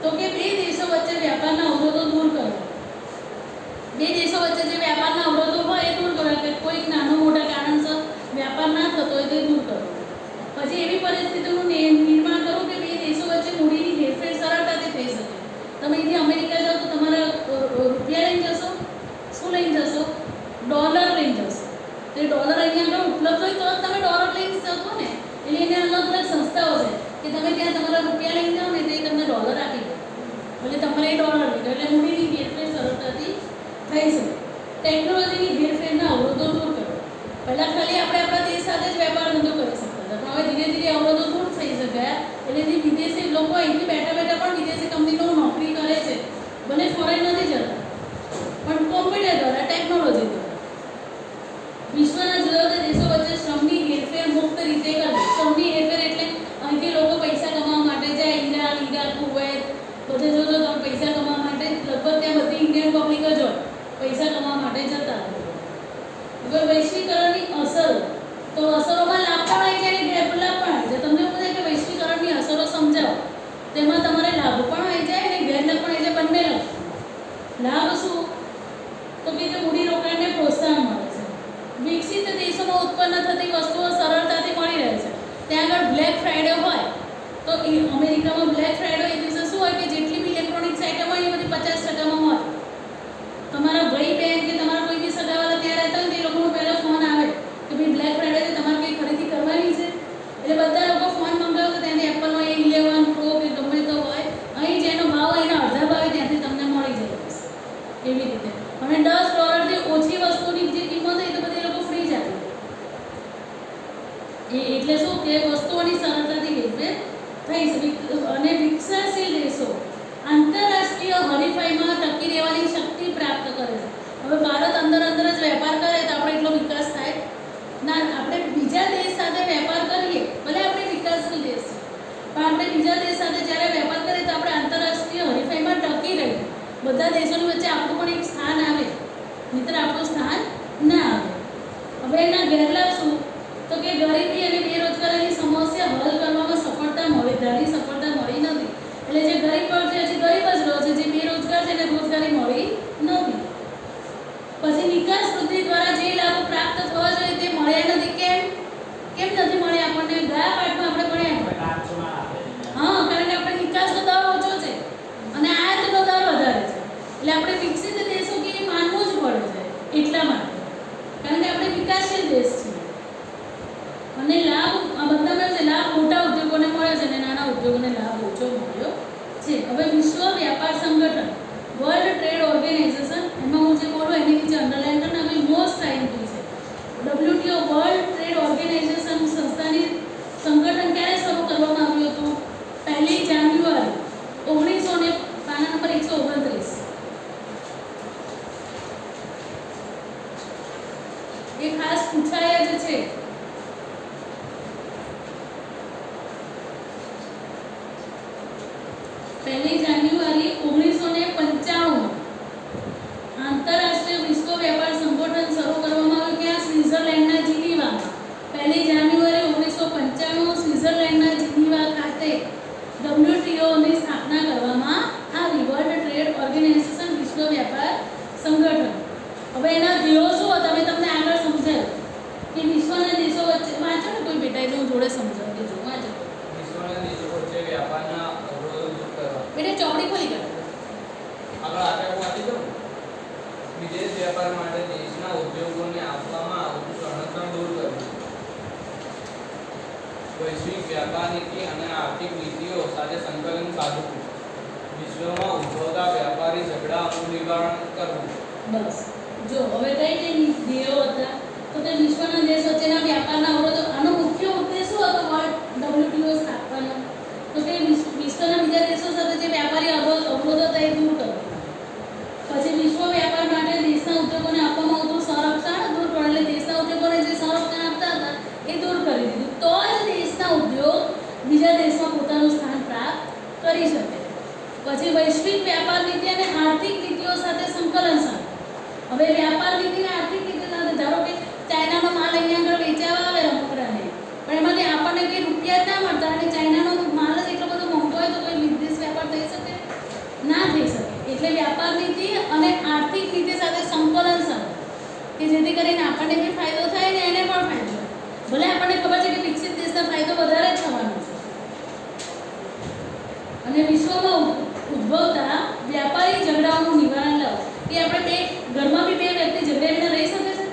તો કે બે દેશો વચ્ચે વ્યાપારના અવરોધો દૂર કરવા. બે દેશો વચ્ચે જે વ્યાપારના અવરોધો હોય એ દૂર કરવા, કે કોઈક નાનો મોટા કારણસર વ્યાપાર ના થતો હોય તે દૂર કરવો. પછી એવી પરિસ્થિતિનું નિર્માણ કરવું કે બે દેશો વચ્ચે મૂડીની હેરફેર સરળતાથી થઈ શકે. તમે અહીંથી અમેરિકા જાઓ તો તમારા રૂપિયા લઈને જશો, શું લઈને જશો? ડોલર લઈને જશો. તે ડોલર અહીંયા આગળ ઉપલબ્ધ હોય તો જ તમે ડોલર લઈ શકો ને. એટલે એને અલગ અલગ સંસ્થાઓ છે કે તમે ત્યાં તમારા રૂપિયા લઈને જાઓ ને તે તમને ડોલર આપી દે. એટલે તમારે એ ડોલર લીધો એટલે મૂડીની હેરફેર સરળતાથી થઈ શકે. ટેકનોલોજીની હેરફેરના અવરોધો દૂર કરો. પહેલાં ખાલી આપણે આપણા દેશ સાથે જ વેપાર ધંધો કરી શકતા હતા, પણ હવે ધીરે ધીરે અવરોધો દૂર થઈ ગયા. એટલે વિદેશી લોકો અહીંથી બેઠા બેઠા પણ વિદેશી કંપનીઓ નોકરી કરે છે, ભલે ફોરેન નથી જતા, પણ કોમ્પ્યુટર દ્વારા, ટેકનોલોજી દ્વારા. વિશ્વના જુદા જુદા દેશો વચ્ચે શ્રમની હેરફેર મુક્ત રીતે કરવી. શ્રમની હેરફેર એટલે અહીંથી લોકો પૈસા કમાવા માટે જાય, ઈરાન, ઈરાક, કુવૈત બધે જોજો તમે પૈસા કમાવા માટે લગભગ ત્યાં બધી ઇન્ડિયન પબ્લિક જ હોય, પૈસા કમાવા માટે જતા. હવે વૈશ્વિકરણની અસરો, તો અસરોમાં લાભ પણ આવી જાય અને ગેરલાભ પણ આવી જાય. તમને એવું થાય કે વૈશ્વિકરણની અસરો સમજાવો, તેમાં તમારે લાભ પણ આવી જાય અને ગેરલાભ પણ આવી જાય. બંને લાભ શું? તો કે મૂડીરોકાણને પ્રોત્સાહન મળે છે. વિકસિત દેશોમાં ઉત્પન્ન થતી વસ્તુઓ સરળતાથી મળી રહે છે. ત્યાં આગળ બ્લેક ફ્રાઈડે હોય તો અમેરિકામાં બ્લેક ફ્રાઈડે એ દિવસે શું હોય કે જેટલી બી ઇલેક્ટ્રોનિક્સ આઇટમ હોય એ બધી 50% હોય. તમારા ભાઈ બહેન કે તમારા કોઈ બી સગાવાલા ત્યાં રહેતા હોય તો એ લોકોનો પહેલો ફોન આવે કે ભાઈ બ્લેક ફ્રાઈડે છે, તમારે કંઈ ખરીદી કરવાની છે. એટલે બધા લોકો ફોન મંગાવે તો ત્યાંથી એપલનો A11 Pro કે ગમે તો હોય, અહીં જેનો ભાવ હોય એના અડધા ભાવે ત્યાંથી તમને મળી જાય. એવી રીતે અને $10થી ઓછી વસ્તુની જે કિંમત હોય તો બધી લોકો ફ્રી જ આપે. એટલે શું કે વસ્તુઓની સરળતાથી હેરફેર થઈ શકે. અને વિકસનશીલ દેશો આંતરરાષ્ટ્રીય હરીફાઈમાં ટકી રહેવાની શક્તિ પ્રાપ્ત કરે છે. હવે ભારત અંદર જ વેપાર કરે તો આપણે એટલો વિકાસ થાય ના. આપણે બીજા દેશ સાથે વેપાર કરીએ, ભલે આપણે વિકાસશીલ દેશ છે, પણ આપણે બીજા દેશ સાથે જ્યારે વેપાર કરીએ તો આપણે આંતરરાષ્ટ્રીય હરીફાઈમાં ટકી રહીએ. બધા દેશોની વચ્ચે આપણું પણ એક સ્થાન આવે, મિત્ર આપણું સ્થાન ના આવે. હવે એના ગેરલાભ શું? તો કે ગરીબી અને બેરોજગારીની સમસ્યા હલ કરવામાં સફળતા મળી નથી. એટલે જે ગરીબ છે હજી ગરીબ જ રહ્યો છે, જે બેરોજગાર છે એને રોજગારી મળી નથી. પછી નિકાસ વૃદ્ધિ દ્વારા જે લાભો પ્રાપ્ત થવા જોઈએ તે મળ્યા નથી. કેમ નથી મળ્યા? આપણને ગયા પાઠમાં આપણે ભણ્યા. હા, કારણ કે આપણે નિકાસનો દર ઓછો છે અને આયાતનો દર વધારે છે. એટલે આપણે વિકસિત દેશો કે માનવું જ પડે છે એટલા માટે, કારણ કે આપણે વિકાસશીલ દેશ છીએ. અને લાભ આ બધામાં છે, લાભ મોટા ઉદ્યોગોને મળે છે અને નાના ઉદ્યોગોને લાભ ઓછો મળ્યો છે. હવે વિશ્વ વ્યાપાર સંગઠન, વર્લ્ડ ટ્રેડ ઓર્ગેનાઇઝેશન, એમાં હું જે બોલું એની નીચે અંડરલાઈન કરીને અમે મોસ્ટ આઈએમપી છે. WTO વર્લ્ડ ટ્રેડ ઓર્ગેનાઇઝેશન સંસ્થાની સંગઠન ક્યારે શરૂ કરવામાં આવ્યું હતું? 1 જાન્યુઆરી 1900 પાના નંબર 129. એ ખાસ પૂછાય જ છે. જાન્યુઆરી 1995 આંતરરાષ્ટ્રીય વિશ્વ વ્યાપાર સંગઠન શરૂ કરવામાં આવ્યું. ક્યાં? સ્વિટ્ઝરલેન્ડના જીનીવામાં. 1 જાન્યુઆરી 1995 સ્વિટ્ઝરલેન્ડના જીનીવા ખાતે WTOની સ્થાપના કરવામાં આવી. વર્લ્ડ ટ્રેડ ઓર્ગેનાઇઝેશન, વિશ્વ વ્યાપાર સંગઠન. હવે એના ધ્યેયો શું હતા? મેં તમને આગળ સમજાવ્યું કે વિશ્વના દેશો વચ્ચે, વાંચો ને કોઈ બેટા, એટલે હું જોડે સમજાવું કે જો વાંચો. વિશ્વના દેશો વચ્ચે વ્યાપારના અવરોધો દૂર કરવા. બેટા ચોપડી ખોલી કાઢો. આગળ આપણે વાંચી દઉં. વિદેશ વ્યાપાર માટે દેશના ઉદ્યોગોને આપવામાં આવતું સંરક્ષણ દૂર કરવું. વૈશ્વિક વ્યાપાર નીતિ અને આર્થિક નીતિઓ સાથે સંકલન સાધવું. વિશ્વમાં ઉદ્ભવતા વ્યાપારી ઝઘડાઓનું નિવારણ કરવું. બસ જો હવે કઈ ધ્યેયો હતા? તો તે વિશ્વના દેશ વચ્ચેના વ્યાપારના અવરોધો. આનો મુખ્ય ઉદ્દેશ શું હતો વર્લ્ડ WTO સ્થાપવાનો? તો તે વિશ્વના બીજા દેશો સાથે જે વ્યાપારી અવરોધો હતા એ દૂર કરવા. પછી વિશ્વ વ્યાપાર માટે દેશના ઉદ્યોગોને આપવામાં આવતું સંરક્ષણ દૂર કરવા. એટલે દેશના ઉદ્યોગોને જે સંરક્ષણ આપતા હતા એ દૂર કરી દીધું. તો જ દેશના ઉદ્યોગ બીજા દેશમાં પોતાનું સ્થાન પ્રાપ્ત કરી શકે. પછી વૈશ્વિક વ્યાપાર નીતિ અને આર્થિક નીતિઓ સાથે સંકલન સાધવું. હવે વ્યાપાર નીતિ અને આર્થિક નીતિ સાથે ધારો કે ચાઇનાનો માલ અહીંયા આગળ વેચાવા આવે રમકડાને, પણ એમાંથી આપણને કંઈ રૂપિયા જ ના મળતા અને ચાઇનાનો માલ જ એટલો બધો મોંઘો હોય તો કોઈ વિદેશ વેપાર થઈ શકે? ના થઈ શકે. એટલે વ્યાપાર નીતિ અને આર્થિક નીતિ સાથે સંકલન સાથે કે જેથી કરીને આપણને બી ફાયદો થાય ને એને પણ ફાયદો થાય. ભલે આપણને ખબર છે કે વિકસિત દેશનો ફાયદો વધારે જ થવાનો છે. અને વિશ્વમાં ઉદ્ભવતા વ્યાપારી ઝઘડાઓનું નિવારણ લાવો. એ આપણે બે ઘરમાં બી બે વ્યક્તિ ઝઘડાઈને રહી શકે છે?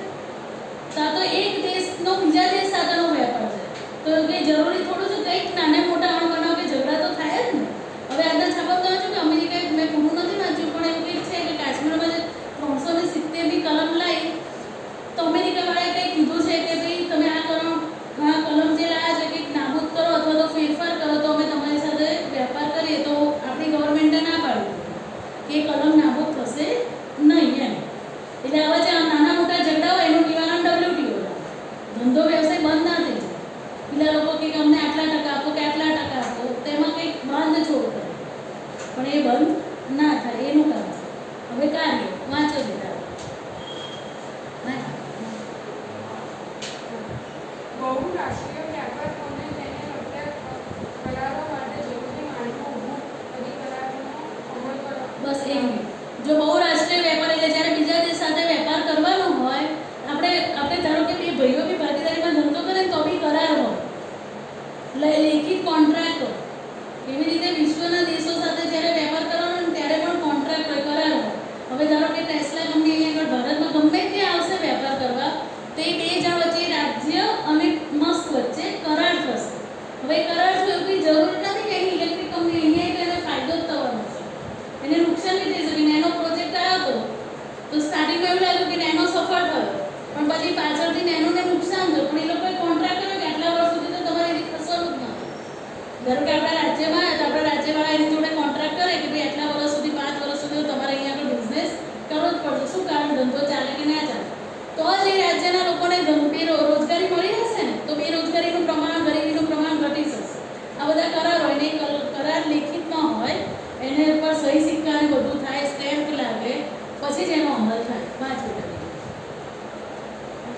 કાં તો એક દેશનો બીજા દેશ સાથેનો વેપાર છે તો કે જરૂરી થોડું છે કંઈક નાના મોટા બનાવ કે ઝઘડા તો થાય જ ને. હવે આજના છાપા કહો છો કે અમેરિકાએ, મેં પૂરું નથી વાંચ્યું પણ એવું કંઈક છે કે કાશ્મીરમાં જે 370ની કલમ લાવી તો અમેરિકાવાળાએ કંઈક કીધું છે કે ભાઈ તમે આ કલમ જે લાવ્યા છે કંઈક નાબૂદ કરો અથવા તો ફેરફાર કરો તો અમે તમારી સાથે વેપાર કરીએ. તો આપણી ગવર્મેન્ટે ના પાડ્યું કે એ કલમ નાબૂદ થશે નહીં એમ. એટલે આવા જે નાના મોટા ઝઘડા હોય એનું નિવારણ WTO. ધંધો વ્યવસાય બંધ ના થઈ જાય. પેલા લોકો કે અમને આટલા ટકા આપો કે આટલા ટકા આપો, તેમાં કંઈક બંધ છોડ કરે પણ એ બંધ ના થાય એનું કામ છે. હવે કાર્ય વાંચો બેટા. બહુરાષ્ટ્રીય વ્યાપાર અને તેને લગતા કરારો માટે જરૂરી માળખું ઊભું કરી કરારોનો અમલ કરો. બસ એક મિનિટ. જો બહુરાષ્ટ્રીય વેપાર એટલે જ્યારે બીજા દેશ સાથે વેપાર કરવાનો હોય, આપણે ધારો કે બે ભાઈઓ બી ભાગીદારીમાં ધંધો કરે તો બી કરાર હોય, લેખિત કોન્ટ્રાક્ટ હોય. એવી રીતે વિશ્વના દેશો સાથે જ્યારે વેપાર કરવાનો હોય ત્યારે પણ કોન્ટ્રાક્ટ હોય, કરાર હોય. હવે ધારો કે ટેસ્લા કંપની અહીંયા આગળ ભારતમાં ગમે ત્યાં આવશે વેપાર કરવા, તે બે જણ વચ્ચે રાજ્ય અને મસ્ક વચ્ચે કરાર થશે. હવે કરાર જો એવી જરૂર નથી કે એની ઇલેક્ટ્રિક કંપની અહીંયા એને ફાયદો જ થવાનો છે, એને નુકસાન નહીં થઈ શકે. નેનો પ્રોજેક્ટ આવ્યો તો સ્ટાર્ટિંગમાં એવું લાગ્યું કે નેનો સફળ થયો પણ પછી પાછળથી નેનોને નુકસાન થયું. પણ એ લોકોએ કોન્ટ્રાક્ટ કર્યો કે આટલા વર્ષ સુધી તો તમારે એની ખસવાનું જ નથી. ધારો કે આપણા રાજ્યમાં આવે તો આપણા રાજ્યવાળા એની જોડે કોન્ટ્રાક્ટ કરે કે ભાઈ આટલા વર્ષ સુધી 5 વર્ષ સુધી તો તમારે અહીંયા આગળ બિઝનેસ કરવો જ પડશે. શું કારણ? ધંધો ચાલે કે ના ચાલે તો જ એ રાજ્યના લોકોને રોજગારી મળી હશે ને, તો બેરોજગારીનું પ્રમાણ, ગરીબીનું પ્રમાણ ઘટી શકશે. આ બધા કરાર હોય ને કરાર લેખિતમાં હોય, એને ઉપર સહી સિક્કા ને બધું થાય, સ્ટેમ્પ લાગે, પછી જ એનો અમલ થાય. વાંચ બેટા.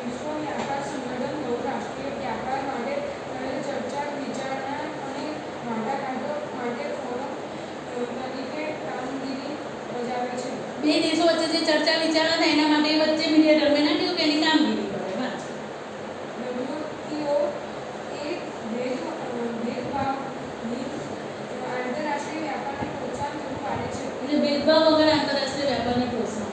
વિશ્વ વ્યાપાર સંગઠન બહુરાષ્ટ્રીય વ્યાપાર માટે કરેલ ચર્ચા વિચારણા અને વાટાઘાટો માટે ફોરમ તરીકે કામગીરી બજાવે છે. બે દેશો વચ્ચે જે ચર્ચા વિચારણા થાય એના માટે વચ્ચે મીડિયેટર મેં નાખ્યું કે એની કામગીરી કરે. વાંચ. WTO એક ભેદભાવની આંતરરાષ્ટ્રીય વ્યાપારને પ્રોત્સાહન પૂરું પાડે છે. એટલે ભેદભાવ વગર આંતરરાષ્ટ્રીય વેપારને પ્રોત્સાહન.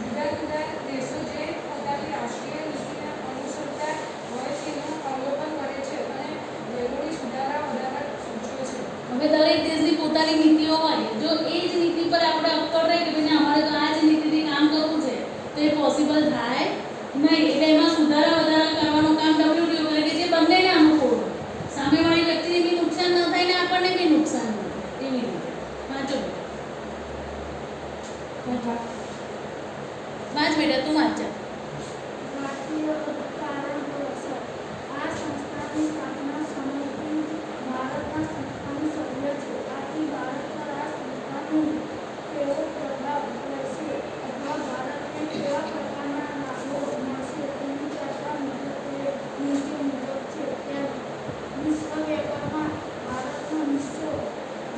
જુદા જુદા દેશો જે પોતાની રાષ્ટ્રીય નીતિને અનુસરતા હોય તેનું અવલોકન કરે છે અને જરૂરી સુધારા વધારા સૂચવે છે. હવે દરેક દેશની પોતાની નીતિઓ હોય. જો એ જ નીતિ પર આપણે અક્કડ રહે કે ભાઈ અમારે તો આ જ નીતિથી કામ કરવું છે તો એ પોસિબલ થાય નહીં. એટલે એમાં સુધારા વધારા કરવાનું કામ WTO કરે કે જે બંનેને અનુકૂળ હોય, સામેવાળી વ્યક્તિને બી નુકસાન ન થાય ને આપણને બી નુકસાન ન થાય. એવી રીતે વાંચો. વાંચ બેટા, તું વાંચ. ભારતીય કારણ અસર. આ સંસ્થાની સ્થાપના સમયથી ભારતના સંસ્થાની સભ્ય છે. આથી ભારત પર આ સંસ્થાનું કેવો પ્રભાવ રહેશે અથવા ભારતને કેવા પ્રકારના લાભો મળશે તેની ચર્ચા નીચે મુજબ છે. તેમ વિશ્વ વેપારમાં ભારતનો હિસ્સો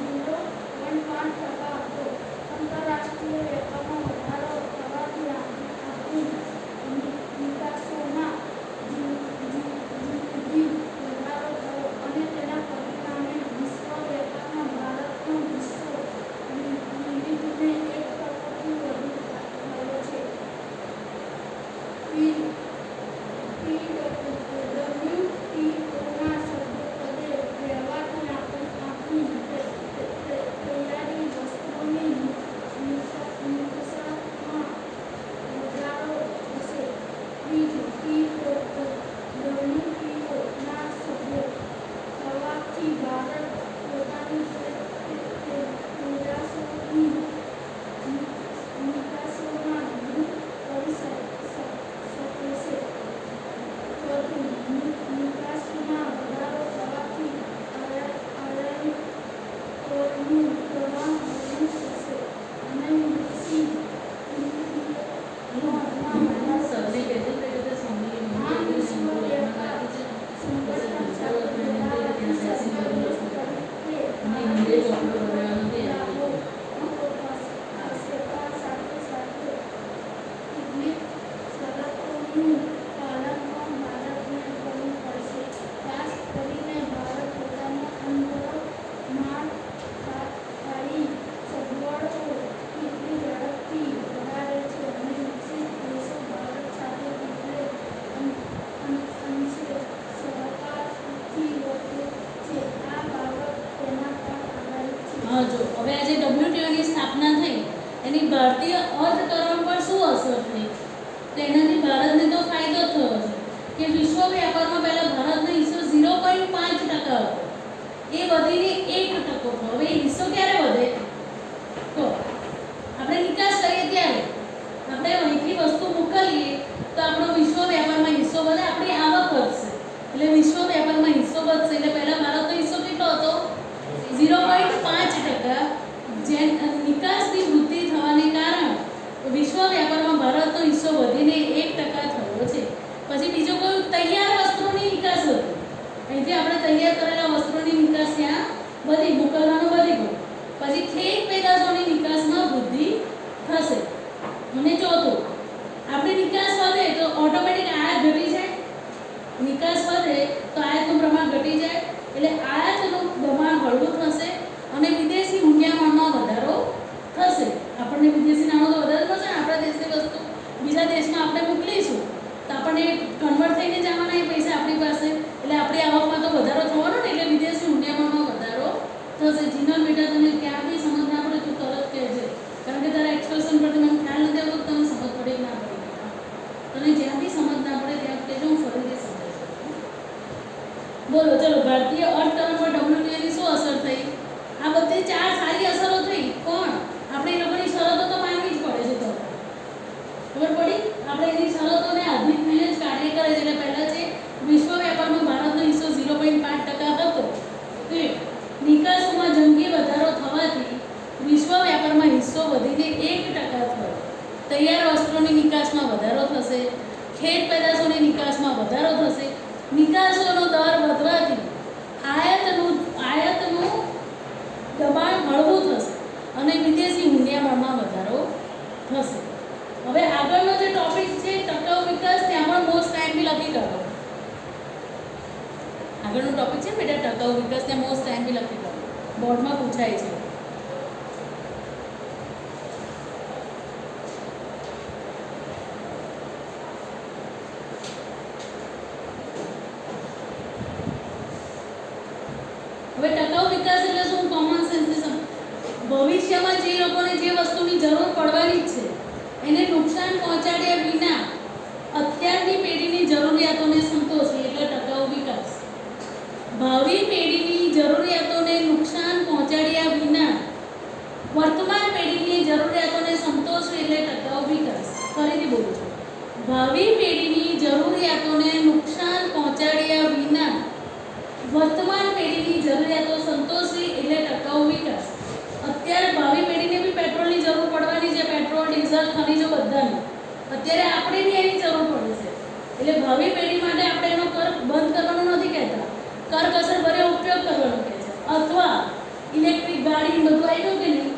0.5% હતો. આંતરરાષ્ટ્રીય વેપારમાં વધારો થવાથી આર્થિક નિકાસોમાં જીડીપી વધારો થયો અને તેના પરિણામે વિશ્વ વેપારમાં ભારતનો હિસ્સો ધીમે ધીમે 1%થી વધુ થયો છે. WTOના સભ્યપદે રહેવાથી આપણી તૈયારી વસ્તુઓની નિકાસમાં વધારો થશે. ત્રીજું, WTOના સભ્ય થવાથી ભારત પોતાની પેદાશોની નિકાસોમાં વૃદ્ધિ કરી શકે છે. ચોથું, તેનું પાલન પણ ભારતને કરવું પડશે. ખાસ કરીને ભારત પોતાના અંતરમાં સ્થાયી સગવડો કેટલી ઝડપથી વધારે છે અને વિકસિત દેશો ભારત સાથે કેટલે અંશે સહકારથી વર્તે છે. આ બાબત તેના પર આધારિત છે. હા, જો હવે આજે WTOની સ્થાપના થઈ એની ભારતીય અર્થતંત્ર પર શું અસર થઈ, તો એનાથી ભારતને તો ફાયદો થયો છે કે વિશ્વ વ્યાપારમાં પહેલાં ભારતનો હિસ્સો 0.5% હતો, એ વધીને 1% થયો. હવે એ હિસ્સો ક્યારે વધે, તો આપણે નિકાસ કરીએ ત્યારે આપણે અહીંથી વસ્તુ મોકલીએ તો આપણો વિશ્વ વ્યાપારમાં હિસ્સો વધે, આપણી આવક વધશે, એટલે વિશ્વ વ્યાપારમાં હિસ્સો વધશે. એટલે પહેલાં ભારતનો હિસ્સો કેટલો હતો, 0.5%. જે નિકાસની વૃદ્ધિ થવાને કારણે વિશ્વ વ્યાપારમાં ભારતનો હિસ્સો વધીને 1% થયો છે. પછી બીજું કયું, તૈયાર વસ્ત્રોની નિકાસ હતી. અહીંથી આપણે તૈયાર કરેલા વસ્ત્રોની નિકાસ ત્યાં વધી, મોકલવાનું વધી ગયું. પછી ખેત પેદાશોની નિકાસમાં વૃદ્ધિ થશે. અને ચોથું, આપણી નિકાસ વધે તો ઓટોમેટિક આયાત ઘટી જાય, નિકાસ વધે તો આયાતનું પ્રમાણ ઘટી જાય, એટલે આયાતનું દબાણ હળવું થશે અને વિદેશી મૂલ્યમાનમાં વધારો થશે. આપણને વિદેશી નાણું તો વધારે થશે ને, આપણા દેશની વસ્તુ બીજા દેશમાં આપણે મોકલીશું તો આપણને કન્વર્ટ થઈને જવાના એ પૈસા આપણી પાસે, એટલે આપણી આવકમાં તો વધારો થવાનો ને, એટલે વિદેશી મૂલ્યમાનમાં વધારો થશે. જીનલ બેટા તને ક્યાં બી સમજ ના પડે તું તરત કહેજે, કારણ કે તારા એક્સપ્રેશન પરથી મને ખ્યાલ નથી આવતો તને સમજ પડે કે ના પડે. તને જ્યાં બી સમજ ના પડે ત્યાં કહેજો, હું ફરીથી સમજાવીશ. બોલો ચલો, ભારતીય અર્થતંત્ર પર WTOની શું અસર થઈ? આ બધી 4 સારી અસરો થઈ. કોણ? આપણે એ લોકોની શરતો તો માનવી જ પડે છે. તો ખબર પડી, આપણે એની શરતોને આધીન થઈને જ કાર્ય કરે છે. એટલે પહેલાં છે વિશ્વ વ્યાપારમાં ભારતનો હિસ્સો 0.5% હતો, તે નિકાસોમાં જંગી વધારો થવાથી વિશ્વ વ્યાપારમાં હિસ્સો વધીને 1% થયો. તૈયાર વસ્ત્રોની નિકાસમાં વધારો થશે, ખેત પેદાશોની નિકાસમાં વધારો થશે. નિકાસોનો દર વધવાથી આયાતનું દબાણ હળવું થશે અને વિદેશી મૂલ્યમાનમાં વધારો થશે. હવે આગળનો જે ટોપિક છે ટકાઉ વિકાસ, ત્યાં પણ મોસ્ટ ટાઈમથી લખી કાઢો. આગળનો ટોપિક છે બેટા ટકાઉ વિકાસ, ત્યાં મોસ્ટ ટાઈમથી લખી કાઢો, બોર્ડમાં પૂછાય છે. હવે ટકાઉ વિકાસ એટલે શું, કોમન સેન્સથી ભવિષ્યમાં જે લોકોને જે વસ્તુની જરૂર પડવાની જ છે એને નુકસાન પહોંચાડ્યા વિના અત્યારની પેઢીની જરૂરિયાતોને સંતોષવી એટલે ટકાઉ વિકાસ. ભાવિ પેઢીની જરૂરિયાતોને નુકસાન પહોંચાડ્યા વિના વર્તમાન પેઢીની જરૂરિયાતોને સંતોષવી એટલે ટકાઉ વિકાસ. ફરીથી બોલું છું, ભાવિ પેઢીની જરૂરિયાતોને નુકસાન પહોંચાડ્યા વિના વર્તમાન પેઢીની જરૂરિયાતો સંતોષવી એટલે ટકાઉ વિકાસ. અત્યારે ભાવિ પેઢીને બી પેટ્રોલની જરૂર પડવાની છે, પેટ્રોલ, ડીઝલ, ખનીજો બધાની. અત્યારે આપણે બી એની જરૂર પડે છે, એટલે ભાવિ પેઢી માટે આપણે એનો કર બંધ કરવાનો નથી કહેતા, કરકસરભર્યો ઉપયોગ કરવાનો કહે છે. અથવા ઇલેક્ટ્રિક ગાડી બધું આવ્યું કે નહીં,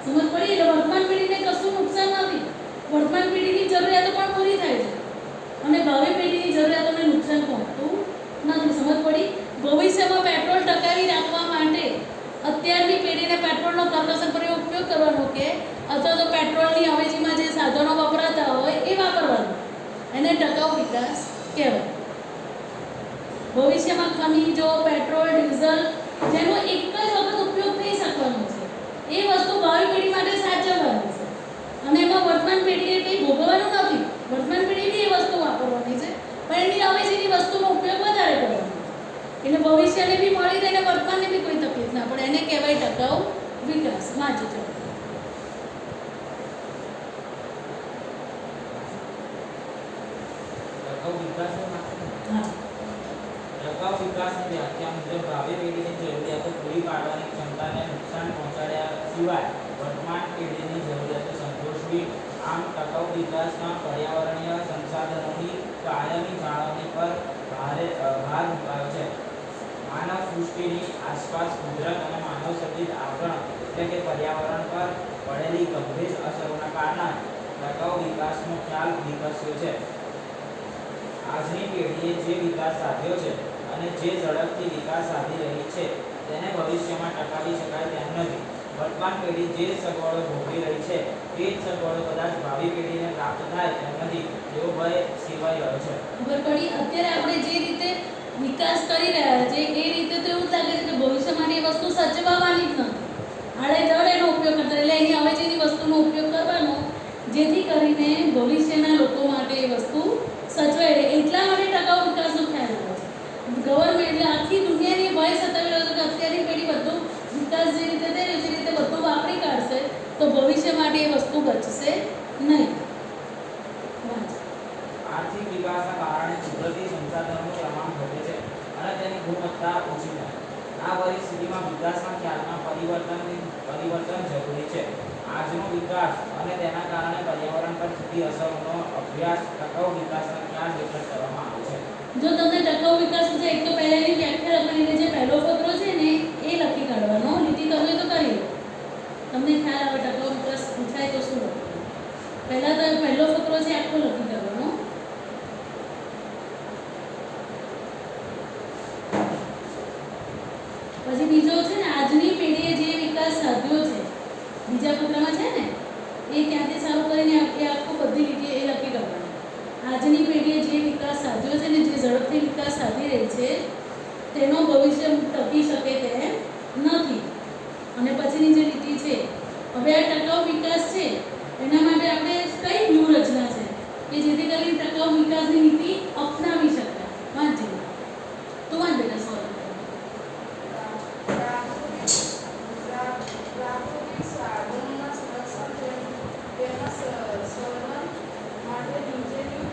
સમજ પડી? એટલે વર્તમાન પેઢીને કશું નુકસાન નથી, વર્તમાન પેઢીની જરૂરિયાતો પણ પૂરી થાય છે અને ભાવિ પેઢીની જરૂરિયાતોને નુકસાન પહોંચતું નથી. સમજ પડી? ભવિષ્યમાં પેટ્રોલ ટકાવી રાખવા માટે અત્યારની પેઢીને પેટ્રોલનો કરકસરભર્યો ઉપયોગ કરવાનો કે અથવા તો પેટ્રોલની અવેજીમાં જે સાધનો વપરાતા હોય એ વાપરવાનું, એને ટકાઉ વિકાસ કહેવાય. ભવિષ્યમાં ખનીજો, પેટ્રોલ, ડીઝલ જેનો એક જ વખત ઉપયોગ થઈ શકવાનો છે એ વસ્તુ ભાવિ પેઢી માટે સાચવવાની છે અને એમાં વર્તમાન પેઢીએ કંઈ ભોગવવાનું નથી. વર્તમાન પેઢી બી એ વસ્તુ વાપરવાની છે પણ એની અવેજીની વસ્તુનો ઉપયોગ વધારે કરવાનો, એટલે ભવિષ્યને બી મળી રહે અને વર્તમાનને બી કોઈ તકલીફ ના પડે, એને કહેવાય ટકાઉ વિકાસ. વાંચો છો. ટકાઉ વિકાસ હા, ટકાઉ વિકાસની વ્યાખ્યા મુજબ ભાવિ પેઢીની જરૂરિયાતો પૂરી પાડવાની ક્ષમતાને નુકસાન પહોંચાડ્યા સિવાય વર્તમાન પેઢીની જરૂરિયાતો સંતોષવી. આમ ટકાઉ વિકાસમાં પર્યાવરણીય સંસાધનોની કાયમી જાળવણી પર ભાર મુકાયો છે. માનવ સૃષ્ટિની આસપાસ કુદરત અને માનવ સર્જિત આવરણ એટલે કે પર્યાવરણ પર પડેલી ગંભીર અસરોના કારણે ટકાઉ વિકાસનો ખ્યાલ વિકસ્યો છે. આજની પેઢીએ જે વિકાસ સાધ્યો છે અને જે ઝડપથી વિકાસ સાધી રહી છે તેને ભવિષ્યમાં ટકાવી શકાય તેમ નથી. વર્તમાન પેઢી જે સગવડો ભોગવી રહી છે તે જ સગવડો કદાચ ભાવિ પેઢીને પ્રાપ્ત થાય તેમ નથી એવો ભય સેવાઈ રહ્યો છે. ખબર પડી? અત્યારે આપણે જે રીતે વિકાસ કરી રહ્યા છે એ રીતે તો એવું જ લાગે છે કે ભવિષ્યમાં એ વસ્તુ સચવાવાની જ નથી. આડેધડ એનો ઉપયોગ કરતા એટલે એની અવેજીની વસ્તુનો ઉપયોગ કરવાનો જેથી કરીને ભવિષ્યના લોકો માટે એ વસ્તુ સચવાઈ રહે. એટલા માટે ટકાઉ વિકાસનો ખ્યાલ આવે છે. ગવર્મેન્ટ એટલે આખી દુનિયાની ભય સતાવી રહ્યો છે કે અત્યારની પેઢી બધું વિકાસ જે રીતે થઈ રહ્યો છે એ રીતે બધું વાપરી કાઢશે તો ભવિષ્ય માટે એ વસ્તુ બચશે નહીં. આર્થિક વિકાસના કારણે કુદરતી સંસાધનોનું પ્રમાણ ઘટે છે અને તેની ગુણવત્તા ઓછી થાય. આ પરિસ્થિતિમાં વિકાસના ખ્યાલમાં પરિવર્તન જરૂરી છે. આજનો વિકાસ અને તેના કારણે પર્યાવરણ પર થતી અસરનો અભ્યાસ ટકાઉ વિકાસના ખ્યાલ હેઠળ કરવામાં આવે છે. જો તમને ટકાઉ વિકાસ વિશે એક તો પહેલાની વ્યાખ્યા લખવાની જે પહેલો ફકરો છે ને એ લખી કાઢવાનો. લીટી તમે તો કરી લો, તમને ખ્યાલ આવે ટકાઉ વિકાસ પૂછાય તો શું લખો. પહેલા તો પહેલો ફકરો છે આખો લખી કાઢવાનો. પછી બીજો છે ને આજની પેઢીએ જે વિકાસ સાધ્યો છે બીજા ફકરામાં છે ને એ ક્યાંથી સારું કરીને એ આખું બધી લીટી એ લખી કાઢવાની. આજની પેઢીએ જે વિકાસ સાધ્યો છે ને જે ઝડપથી વિકાસ સાધી રહી છે તેનો ભવિષ્ય ટકી શકે તેમ નથી. અને પછીની જે લીટી છે હવે આ ટકાઉ વિકાસ છે એના માટે આપણે કઈ વ્યૂહરચના છે કે જેથી કરીને ટકાઉ વિકાસની નીતિ અપનાવી શકાય. વાંચી તો વાંચ બેટા સોરી. પ્રાકૃતિક સાધનોના સંરક્ષણ તેમના સંવર્ધન માટે નીચેની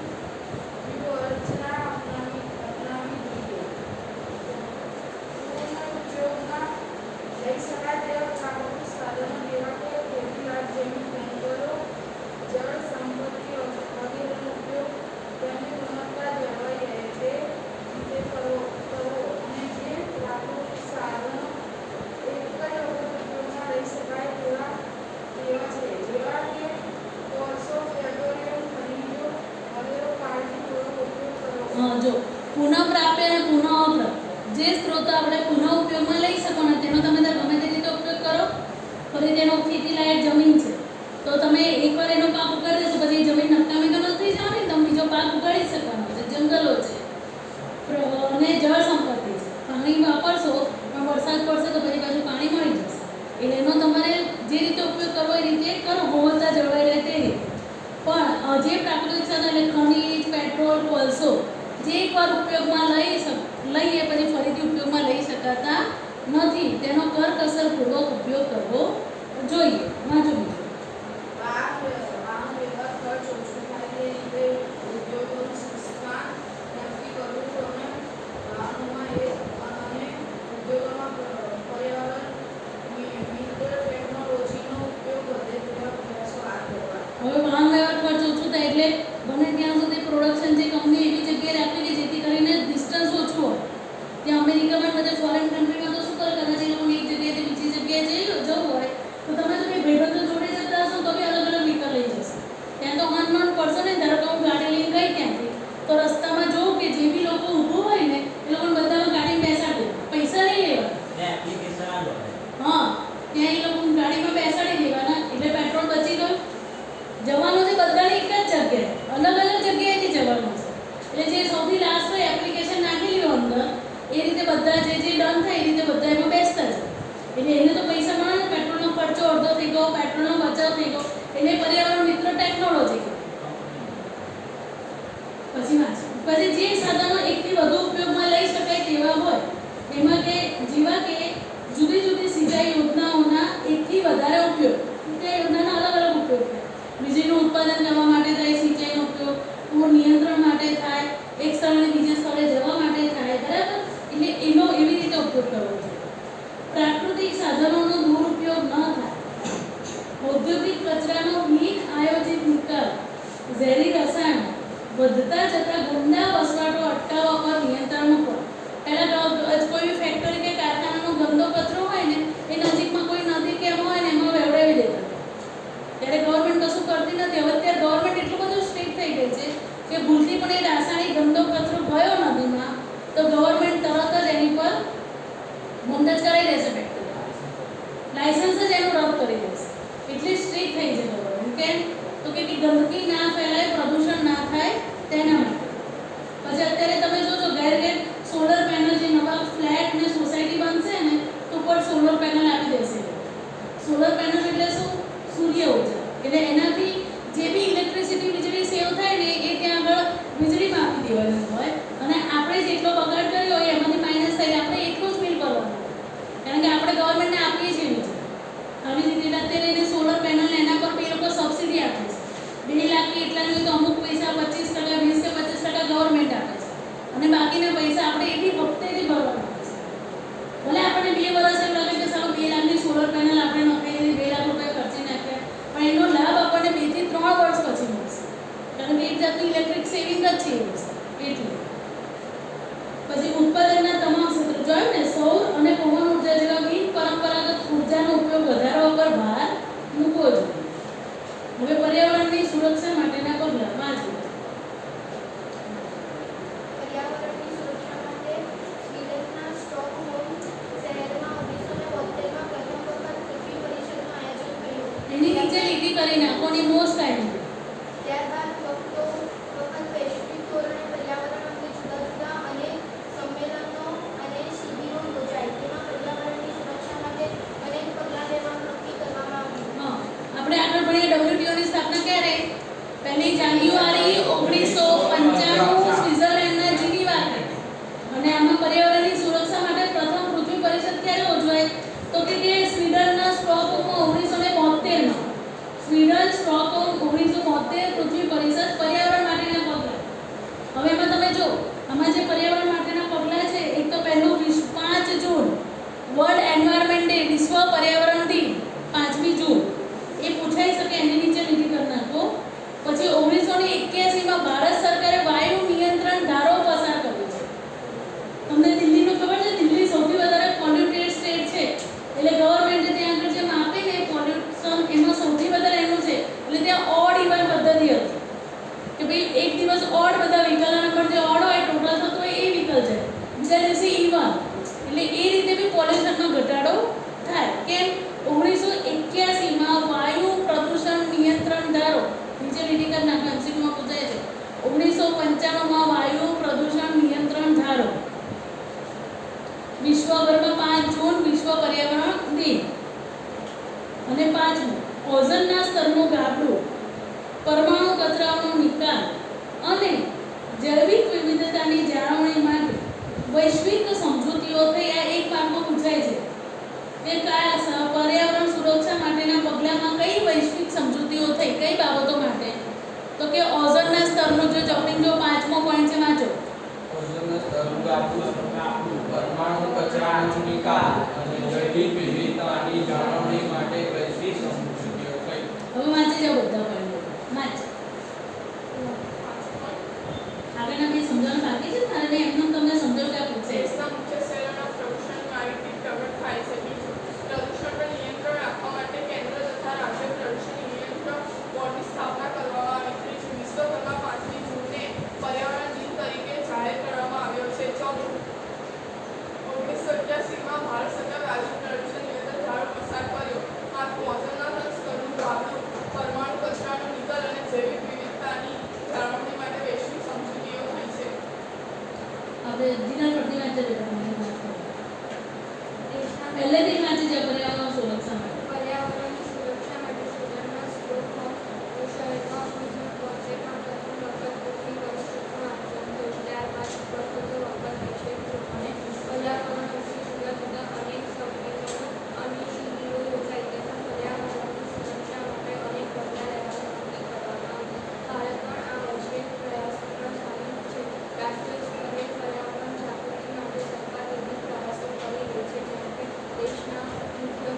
વ્યૂહરચના અપનાવી જોઈએ. પુનઃઉપયોગમાં લઈ શકાય તેવા પ્રાકૃતિક સાધનો જેવા કે ખેતીલાયક જમીન, જંગલો, જળ સંપત્તિ વગેરેનો ઉપયોગ તેમની ગુણવત્તા જળવાઈ રહે તે રીતે કરવો અને જે પ્રાકૃતિક સાધનો એક જ વખત ઉપયોગમાં લઈ શકાય તેવા છે જેવા કે કોલસો, પેટ્રોલિયમ, ખનિજો વગેરે કાળજીપૂર્વક ઉપયોગ કરવો. જો પુનઃપ્રાપ્ય અને પુનઃપ્રાપ્ય જે સ્ત્રોતો આપણે પુનઃ ઉપયોગમાં લઈ શકો ને તેનો તમે ગમે તે રીતે ઉપયોગ કરો. ફરી તેનો ખેતીલાયક જમીન છે તો તમે એકવાર એનો પાક ઉગાડી દેશો પછી જમીન નકામી તો નથી જવાની, તમે બીજો પાક ઉગાડી શકવાનો છે. જંગલો છે અને જળ સંપત્તિ છે. પાણી વાપરશો પણ વરસાદ પડશે તો પછી પાછું પાણી મળી જશે. એટલે એનો તમારે જે રીતે ઉપયોગ કરવો એ રીતે કરો, ગુણવત્તા જળવાઈ રહે તે રીતે. પણ જે પ્રાકૃતિક સાધન એટલે ખનિજ, પેટ્રોલ, કોલસો જે એકવાર ઉપયોગમાં લઈએ પછી ફરીથી ઉપયોગમાં લઈ શકાતા નથી તેનો કરકસરપૂર્વક ઉપયોગ કરવો જોઈએ. વાંચો બીજું. વાહન વ્યવહાર ખર્ચ ઓછો થાય તે રીતે ઉદ્યોગોનું સંસ્થાન નક્કી કરવું અને વાહનોમાં અને ઉદ્યોગોમાં પર્યાવરણ મિત્ર ટેકનોલોજીનો ઉપયોગ વધે તેવા પ્રયાસો હાથ ધરવા. હવે વાહન વ્યવહાર ખર્ચ ઓછું થાય એટલે બને ત્યાં સુધી પ્રોડક્શન જે કંપની એવી જગ્યાએ રાખવી કે જેથી કરીને ડિસ્ટન્સ ઓછું હોય. ત્યાં અમેરિકામાં બધા ફોરેન કન્ટ્રીમાં તો શું કરે કદાચ એ લોકોને એક જગ્યાએથી બીજી જગ્યાએ જવું હોય તો તમે જો બે ભાઈઓ તો જોડે જતા હશો તો બી અલગ અલગ વ્હીકલ લઈ જશે. ત્યાં તો અનનોન પર્સન ને ધારો કે હું ગાડી લઈને ગઈ ત્યાંથી તો રસ્તામાં જોઉં કે જે બી લોકો ઊભું હોય ને એ લોકોને બધામાં ગાડીમાં બેસાડી દે, પૈસા નહીં લેવા. એપ્લિકેશન આ લો. હા, ત્યાં એ લોકો ગાડીમાં બેસાડી દેવાના એટલે પેટ્રોલ બચી ગયું. જવાનું છે બધાને એક જ જગ્યાએ, અલગ અલગ જગ્યાએથી જવાનું છે. એટલે જે સૌથી લાસ્ટ હોય એપ્લિકેશન નાખેલી હોય અંદર એ રીતે બધા જે ડન થાય એ રીતે બધા એમાં બેસતા જાય. એટલે એને તો પૈસા મળે ને, પેટ્રોલનો ખર્ચો અડધો થઈ ગયો, પેટ્રોલનો બચાવ થઈ ગયો. એટલે પર્યાવરણ મિત્ર ટેકનોલોજી. પછી જે સાધનો એકથી વધુ ઉપયોગમાં લઈ શકાય તેવા હોય એમાં કે જેવા કે જુદી જુદી સિંચાઈ યોજનાઓના એકથી વધારે ઉપયોગ. સિંચાઈ યોજનાના અલગ અલગ ઉપયોગ થાય. વીજળીનું ઉત્પાદન કરવા માટે થાય સિંચાઈનો ઉપયોગ, પૂર નિયંત્રણ માટે થાય, એક સ્થળે બીજા સ્થળે જવા માટે થાય. બરાબર? એટલે એનો એવી રીતે ઉપયોગ કરવો જોઈએ. પ્રાકૃતિક સાધનોનો દુરુપયોગ ન થાય. ઔદ્યોગિક કચરાનો બિન આયોજિત નિકાલ, ઝેરી રસાયણો, વધતા જતા ગંદા વસવાટો અટકાવવા પર નિયંત્રણ મૂકવા. પહેલાં કોઈ ફેક્ટરી કે કારખાનાનો ગંદો કચરો હોય ને એ નજીકમાં કોઈ નદી કે એમ હોય ને એમાં વેવડાવી દેતા. ત્યારે ગવર્મેન્ટ કશું કરતી નથી. હવે અત્યારે ગવર્મેન્ટ એટલું બધું સ્ટ્રિક્ટ થઈ ગઈ છે કે ભૂલથી પણ એ રાસાયણિક ગંદો કચરો ગયો નદીમાં તો ગવર્મેન્ટ તરત જ એની પર બંધ જ કરાવી દેશે ફેક્ટરી, લાયસન્સ જ એનું રદ કરી દેશે. એટલી સ્ટ્રિક્ટ થઈ છે ગવર્મેન્ટ. કેમ? તો કે ગંદકી ના ફેલાય, પ્રદૂષણ ના થાય તેના માટે. પછી અત્યારે તમે જોજો ઘેર ઘેર સોલર પેનલ, જે નવા ફ્લેટ ને સોસાયટી બનશે ને તો ઉપર સોલર પેનલ આવી દેશે. સોલર પેનલ એટલે શું? સૂર્ય ઉર્જા. એટલે એનાથી જે બી ઇલેક્ટ્રિસિટી વીજળી સેવ થાય ને એ ત્યાં આગળ વીજળીમાં આપી દેવાનું હોય અને આપણે જેટલો બગાડ કર્યો હોય એમાંથી માઇનસ થાય, આપણે એટલું જ બિલ ભરવાનું હોય. કારણ કે આપણે ગવર્મેન્ટને આપીએ છીએ વીજળી. આવી રીતે અત્યારે એને સોલર પેનલ એના પર બી એ લોકો સબસિડી આપે છે. 2 લાખ કે એટલાનું તો અમુક પૈસા 25%, 20 કે 25% ગવર્મેન્ટ આપે છે અને બાકીના પૈસા આપણે એથી વખતેથી ભરવાના હોય છે. ભલે આપણને 2 વર્ષ એમ લાગે કે સારું 2 લાખની સોલર પેનલ આપણે નખાવી 2 લાખ રૂપિયા ખર્ચી નાખ્યા, પણ એનો લાભ આપણને 2 થી 3 વર્ષ પછી મળશે. કારણ કે એક જાતની ઇલેક્ટ્રિક સેવિંગ જ છે એ વસ્તુ. એટલે પછી ઉત્પાદનના તમામ ક્ષેત્રો જોયું ને, સૌર અને પવન ઉર્જા જેવા બિન પરંપરાગત ઉર્જાનો ઉપયોગ વધારવા પર ભાર મૂકવો જોઈએ. હવે પર્યાવરણની સુરક્ષા માટેના પગલાં 5. પર્યાવરણની સુરક્ષા માટે સ્વીડનના સ્ટોકહોમ શહેરમાં 1972માં પ્રથમ વખત પૃથ્વી પરિષદનું આયોજન થયું. એની નીચે લીટી કરી નાખોની મોસ્ટ આઈડી. ત્યારબાદ વખત વૈશ્વિક ધોરણે પર્યાવરણ અંગે જુદા જુદા અનેક સંમેલનો અને શિબિરો યોજાઈ. તેમાં પર્યાવરણની સુરક્ષા માટે અનેક પગલાં લેવાનું નક્કી કરવામાં આવ્યું. હા, આપણે આગળ ભણીએ ડબ્લ્યુટીઓની સ્થાપના ક્યારે? 1 જાન્યુઆરી 1995 સ્વિટ્ઝરલેન્ડના જીનીવા. અને આમાં પર્યાવરણની સુરક્ષા માટે પ્રથમ પૃથ્વી પરિષદ ક્યારે ઉજવાય? તો કે સ્વીડનના સ્ટોકહોમમાં 1972માં. સ્વીડન સ્ટોકહોમ 1972 પૃથ્વી પરિષદ પર્યાવરણ માટેના પગલાં. હવે એમાં તમે જો આમાં જે પર્યાવરણ માટેના પગલાં છે, એક તો પહેલું 5 જૂન વર્લ્ડ એન્વાયરમેન્ટ ડે, વિશ્વ પર્યાવરણ દિન 5મી જૂન. એ પૂછાઈ શકે, એની નીચે લીટી કરી નાખો. પછી 1981માં ભારત સરકારે વાયુ નિયંત્રણ ધારો પસાર કર્યો છે. તમને દિલ્હીનું ખબર છે? દિલ્હી સૌથી વધારે પોલ્યુટેડ સ્ટેટ છે. એટલે ગવર્મેન્ટે ત્યાં આગળ જે માપે ને પોલ્યુશન એમાં સૌથી વધારે એનું છે. એટલે ત્યાં ઓડ ઇવન પદ્ધતિ હતી કે ભાઈ એક દિવસ ઓડ બધા વ્હીકલના નંબર જે ઓડ હોય ટોટલ થતો હોય એ વ્હીકલ છે, બીજા દિવસે ઇવન. એટલે એ રીતે બી પોલ્યુશનમાં ઘટાડો થાય. કેમ? 1981માં વાયુ પ્રદૂષણ નિયંત્રણ ધારો, નીચે લીટી કરી નાખો, એમસીક્યુમાં પૂછાય છે. 1995માં વાયુ પ્રદૂષણ નિયંત્રણ ધારો. વિશ્વભરમાં 5 જૂન વિશ્વ પર્યાવરણ દિન. અને 5મું ઓઝોનના સ્તરનું ગાબડું, પરમાણુ કચરાનો નિકાલ અને જૈવિક વિવિધતાની જાળવણી માટે વૈશ્વિક સમજૂતીઓ થઈ. આ એક માર્કમાં પૂછાય છે કે કયા પર્યાવરણ સુરક્ષા માટેના પગલાંમાં કઈ વૈશ્વિક સમજૂતીઓ થઈ, કઈ બાબતો માટે? તો કે ઓઝોનના સ્તરનું જો ચોપિંગ, જો 5મો પોઈન્ટ છે વાંચો. ઓઝોનના સ્તરનું ગાબડું, પરમાણુ કચરાનો નિકાલ અને જૈવિક વિવિધતાની જાળવણી માટે વૈશ્વિક સમજૂતીઓ થઈ. હવે વાંચી જાઓ બધા પોઈન્ટ. વાંચ. આગળના બે સમજવાનું બાકી છે ને, અને એમનું તમને સમજાવ કે આ પૂછે છે. દેશના મુખ્ય શહેરોના પ્રદૂષણની માહિતી પ્રગટ થાય છે. બીજું, પ્રદૂષણ પર નિયંત્રણ રાખવા માટે કેન્દ્ર તથા રાજ્ય પ્રદૂષણ નિયંત્રણ બોર્ડની સ્થાપના કરવામાં આવી. ત્રીજું, વિશ્વભરમાં 5મી જૂનને પર્યાવરણ દિન તરીકે જાહેર કરવામાં આવ્યો છે. ચોથું, 1981માં ભારત સરકાર રાજ્ય પ્રદૂષણ નિયંત્રણ ધારો પસાર કર્યો. પાંચમું, ઓઝોનના સ્તરનું ગાબડું, પરમાણુ કચરાનો નિકાલ અને જૈવિક વિવિધતાની જાળવણી માટે વૈશ્વિક સમજૂતીઓ થઈ છે. આપણે દિના પ્રતિ વાંચે દેશના પહેલેથી વાંચી જાય પર્યાવરણ સુરક્ષા માટે. પર્યાવરણની સુરક્ષા માટે સ્વીડનના સ્ટોકહોમ શહેરમાં 1972માં પ્રથમ વખત પૃથ્વી પરિષદનું આયોજન થયું. ત્યારબાદ પ્રથમ વખત વૈશ્વિક ધોરણે પર્યાવરણથી જુદા જુદા અનેક સંમેલનો અને શિબિરો યોજાઈ. તેમાં પર્યાવરણની સુરક્ષા માટે અનેક પગલાં લેવાનું નક્કી કરવામાં આવ્યું. ભારત પણ આ વૈશ્વિક પ્રયાસોમાં સામેલ છે. રાષ્ટ્રીય સ્તરે પર્યાવરણ જાગૃતિ માટે સરકાર વિવિધ પ્રયાસો કરી રહી છે, જેમ કે દેશના મુખ્ય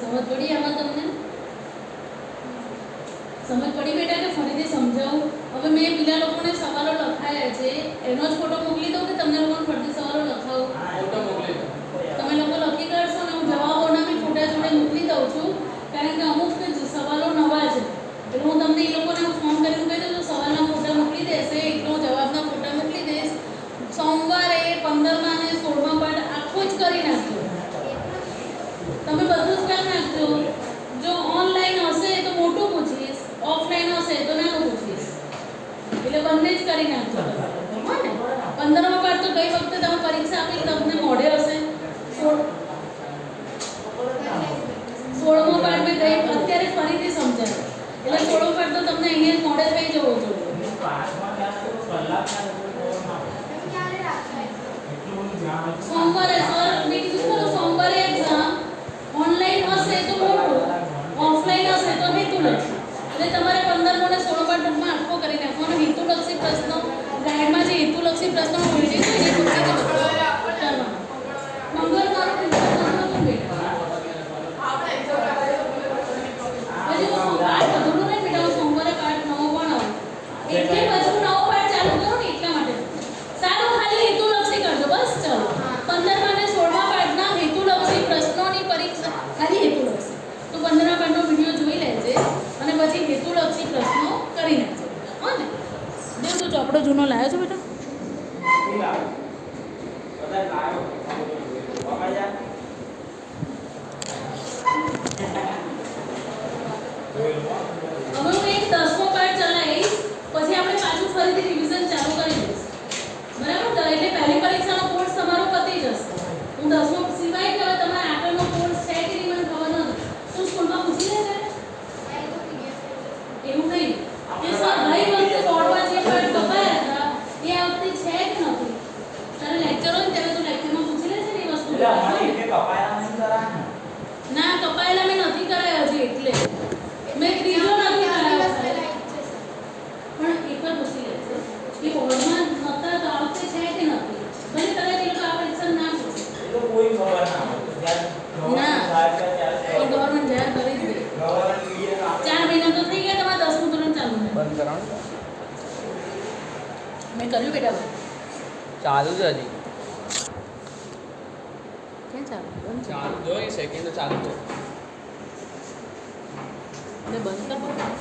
સમજ પડી આમાં તમને? સમજ પડી બેટા કે ફરીથી સમજાવું? હવે મેં પેલા લોકોને સવાલો લખાયા છે એનો જ ફોટો મોકલી દઉં કે તમને લોકોને ફરીથી સવાલો લખાવું? ફોટો મોકલી દો. તમે લોકો લખી કાઢશો ને હું જવાબોના બી ફોટા જોડે મોકલી દઉં છું, કારણ કે અમુક સવાલો નવા છે એટલે હું તમને એ લોકોને ફોન કરીને કહી દઉં તો સવાલના ફોટા મોકલી દેશે એટલે હું જવાબના ફોટા મોકલી દઈશ. સોમવારે 15મા અને 16મા પાઠ આખો જ કરી નાખજો. તમે બધું જ કરી નાખજો. જો ઓનલાઈન હશે તો મોટું પૂછીશ, ઓફલાઈન હશે તો નાનું પૂછીશ, એટલે બંને જ કરી નાખજો. હા ને? 15મા પાઠ તો ગઈ વખતે તમે પરીક્ષા આપી તમને મોઢે હશે. 16મો પાઠ મેં ગઈ અત્યારે ફરીથી સમજાવ્યો એટલે 16મો પાઠ તો તમને અહીંયા જ મોઢે થઈ જવો જોઈએ. સોમવારે સર મેં કીધું ખરું સોમવારે એક્ઝામ ઓનલાઈન હશે તો મોટું, ઓફલાઈન હશે તો હેતુલક્ષી. એટલે તમારે 15મો અને 16મો પાઠ ટૂંકમાં આખો કરી નાખવાનો. હેતુલક્ષી પ્રશ્નો ગાઈડમાં જે હેતુલક્ષી પ્રશ્નો પૂછી છે એ પૂછી દો. મંગળવારે બેટા હજી હું પાઠ બધું નહીં બેટા, હું સોમવારે પાઠ નવો પણ આવું એટલે પછી નવો પાઠ ચાલુ કરું ને એટલા માટે. સારું, ખાલી હેતુલક્ષી કરજો બસ. ચલો 15મા અને 16મા પાઠના હેતુલક્ષી પ્રશ્નોની પરીક્ષા ખાલી હેતુલક્ષી તો 15મા પાઠનો વિડીયો જોઈ લેજે અને પછી હેતુલક્ષી પ્રશ્નો કરી નાખજો. હા ને? દેવ તું ચોપડો જૂનો લાવ્યો છો બેટા? હવે હું એક 10મો પાઠ ચલાવીશ પછી આપણે પાછું ફરીથી રિવિઝન ચાલુ કરી દઈશું. બરાબર? એટલે પહેલી પરીક્ષાનો કોર્સ તમારો પતી જશે. હું 10મો સિવાય કે હવે તમારા આગળનો કોર્સ છે કે નહીં મને ખબર નથી. શું સ્કૂલમાં પૂછી લેશે? એવું નહીં કે સર ગઈ વખતે બોર્ડમાં જે પાઠ કપાયા હતા એ આ વખતે છે કે નથી? તારે લેક્ચર હોય ને ત્યારે તું લેક્ચરમાં પૂછી લેશે ને એ વસ્તુ. ના, કપાયેલા મેં નથી કરાયા હજી એટલે મેં ત્રીજો નથી કરાયો. પણ એક વાર પૂછી લેશે કે બોર્ડમાં નતા તો આ વખતે છે કે નથી. ભલે કદાચ એ લોકો આ પરીક્ષા ના પૂછે. ના, એ ગવર્મેન્ટ જાહેર કરી જ દે. 4 મહિના તો થઈ ગયા તમારા 10મું ધોરણ ચાલુ છે. બંધ કરવાનું મેં કર્યું બેટા. ચાલુ જ હજી ક્યાં ચાલુ? બંધ છે. ચાલુ જો એ સેકન્ડ ચાલુ છે. એટલે બંધ કર.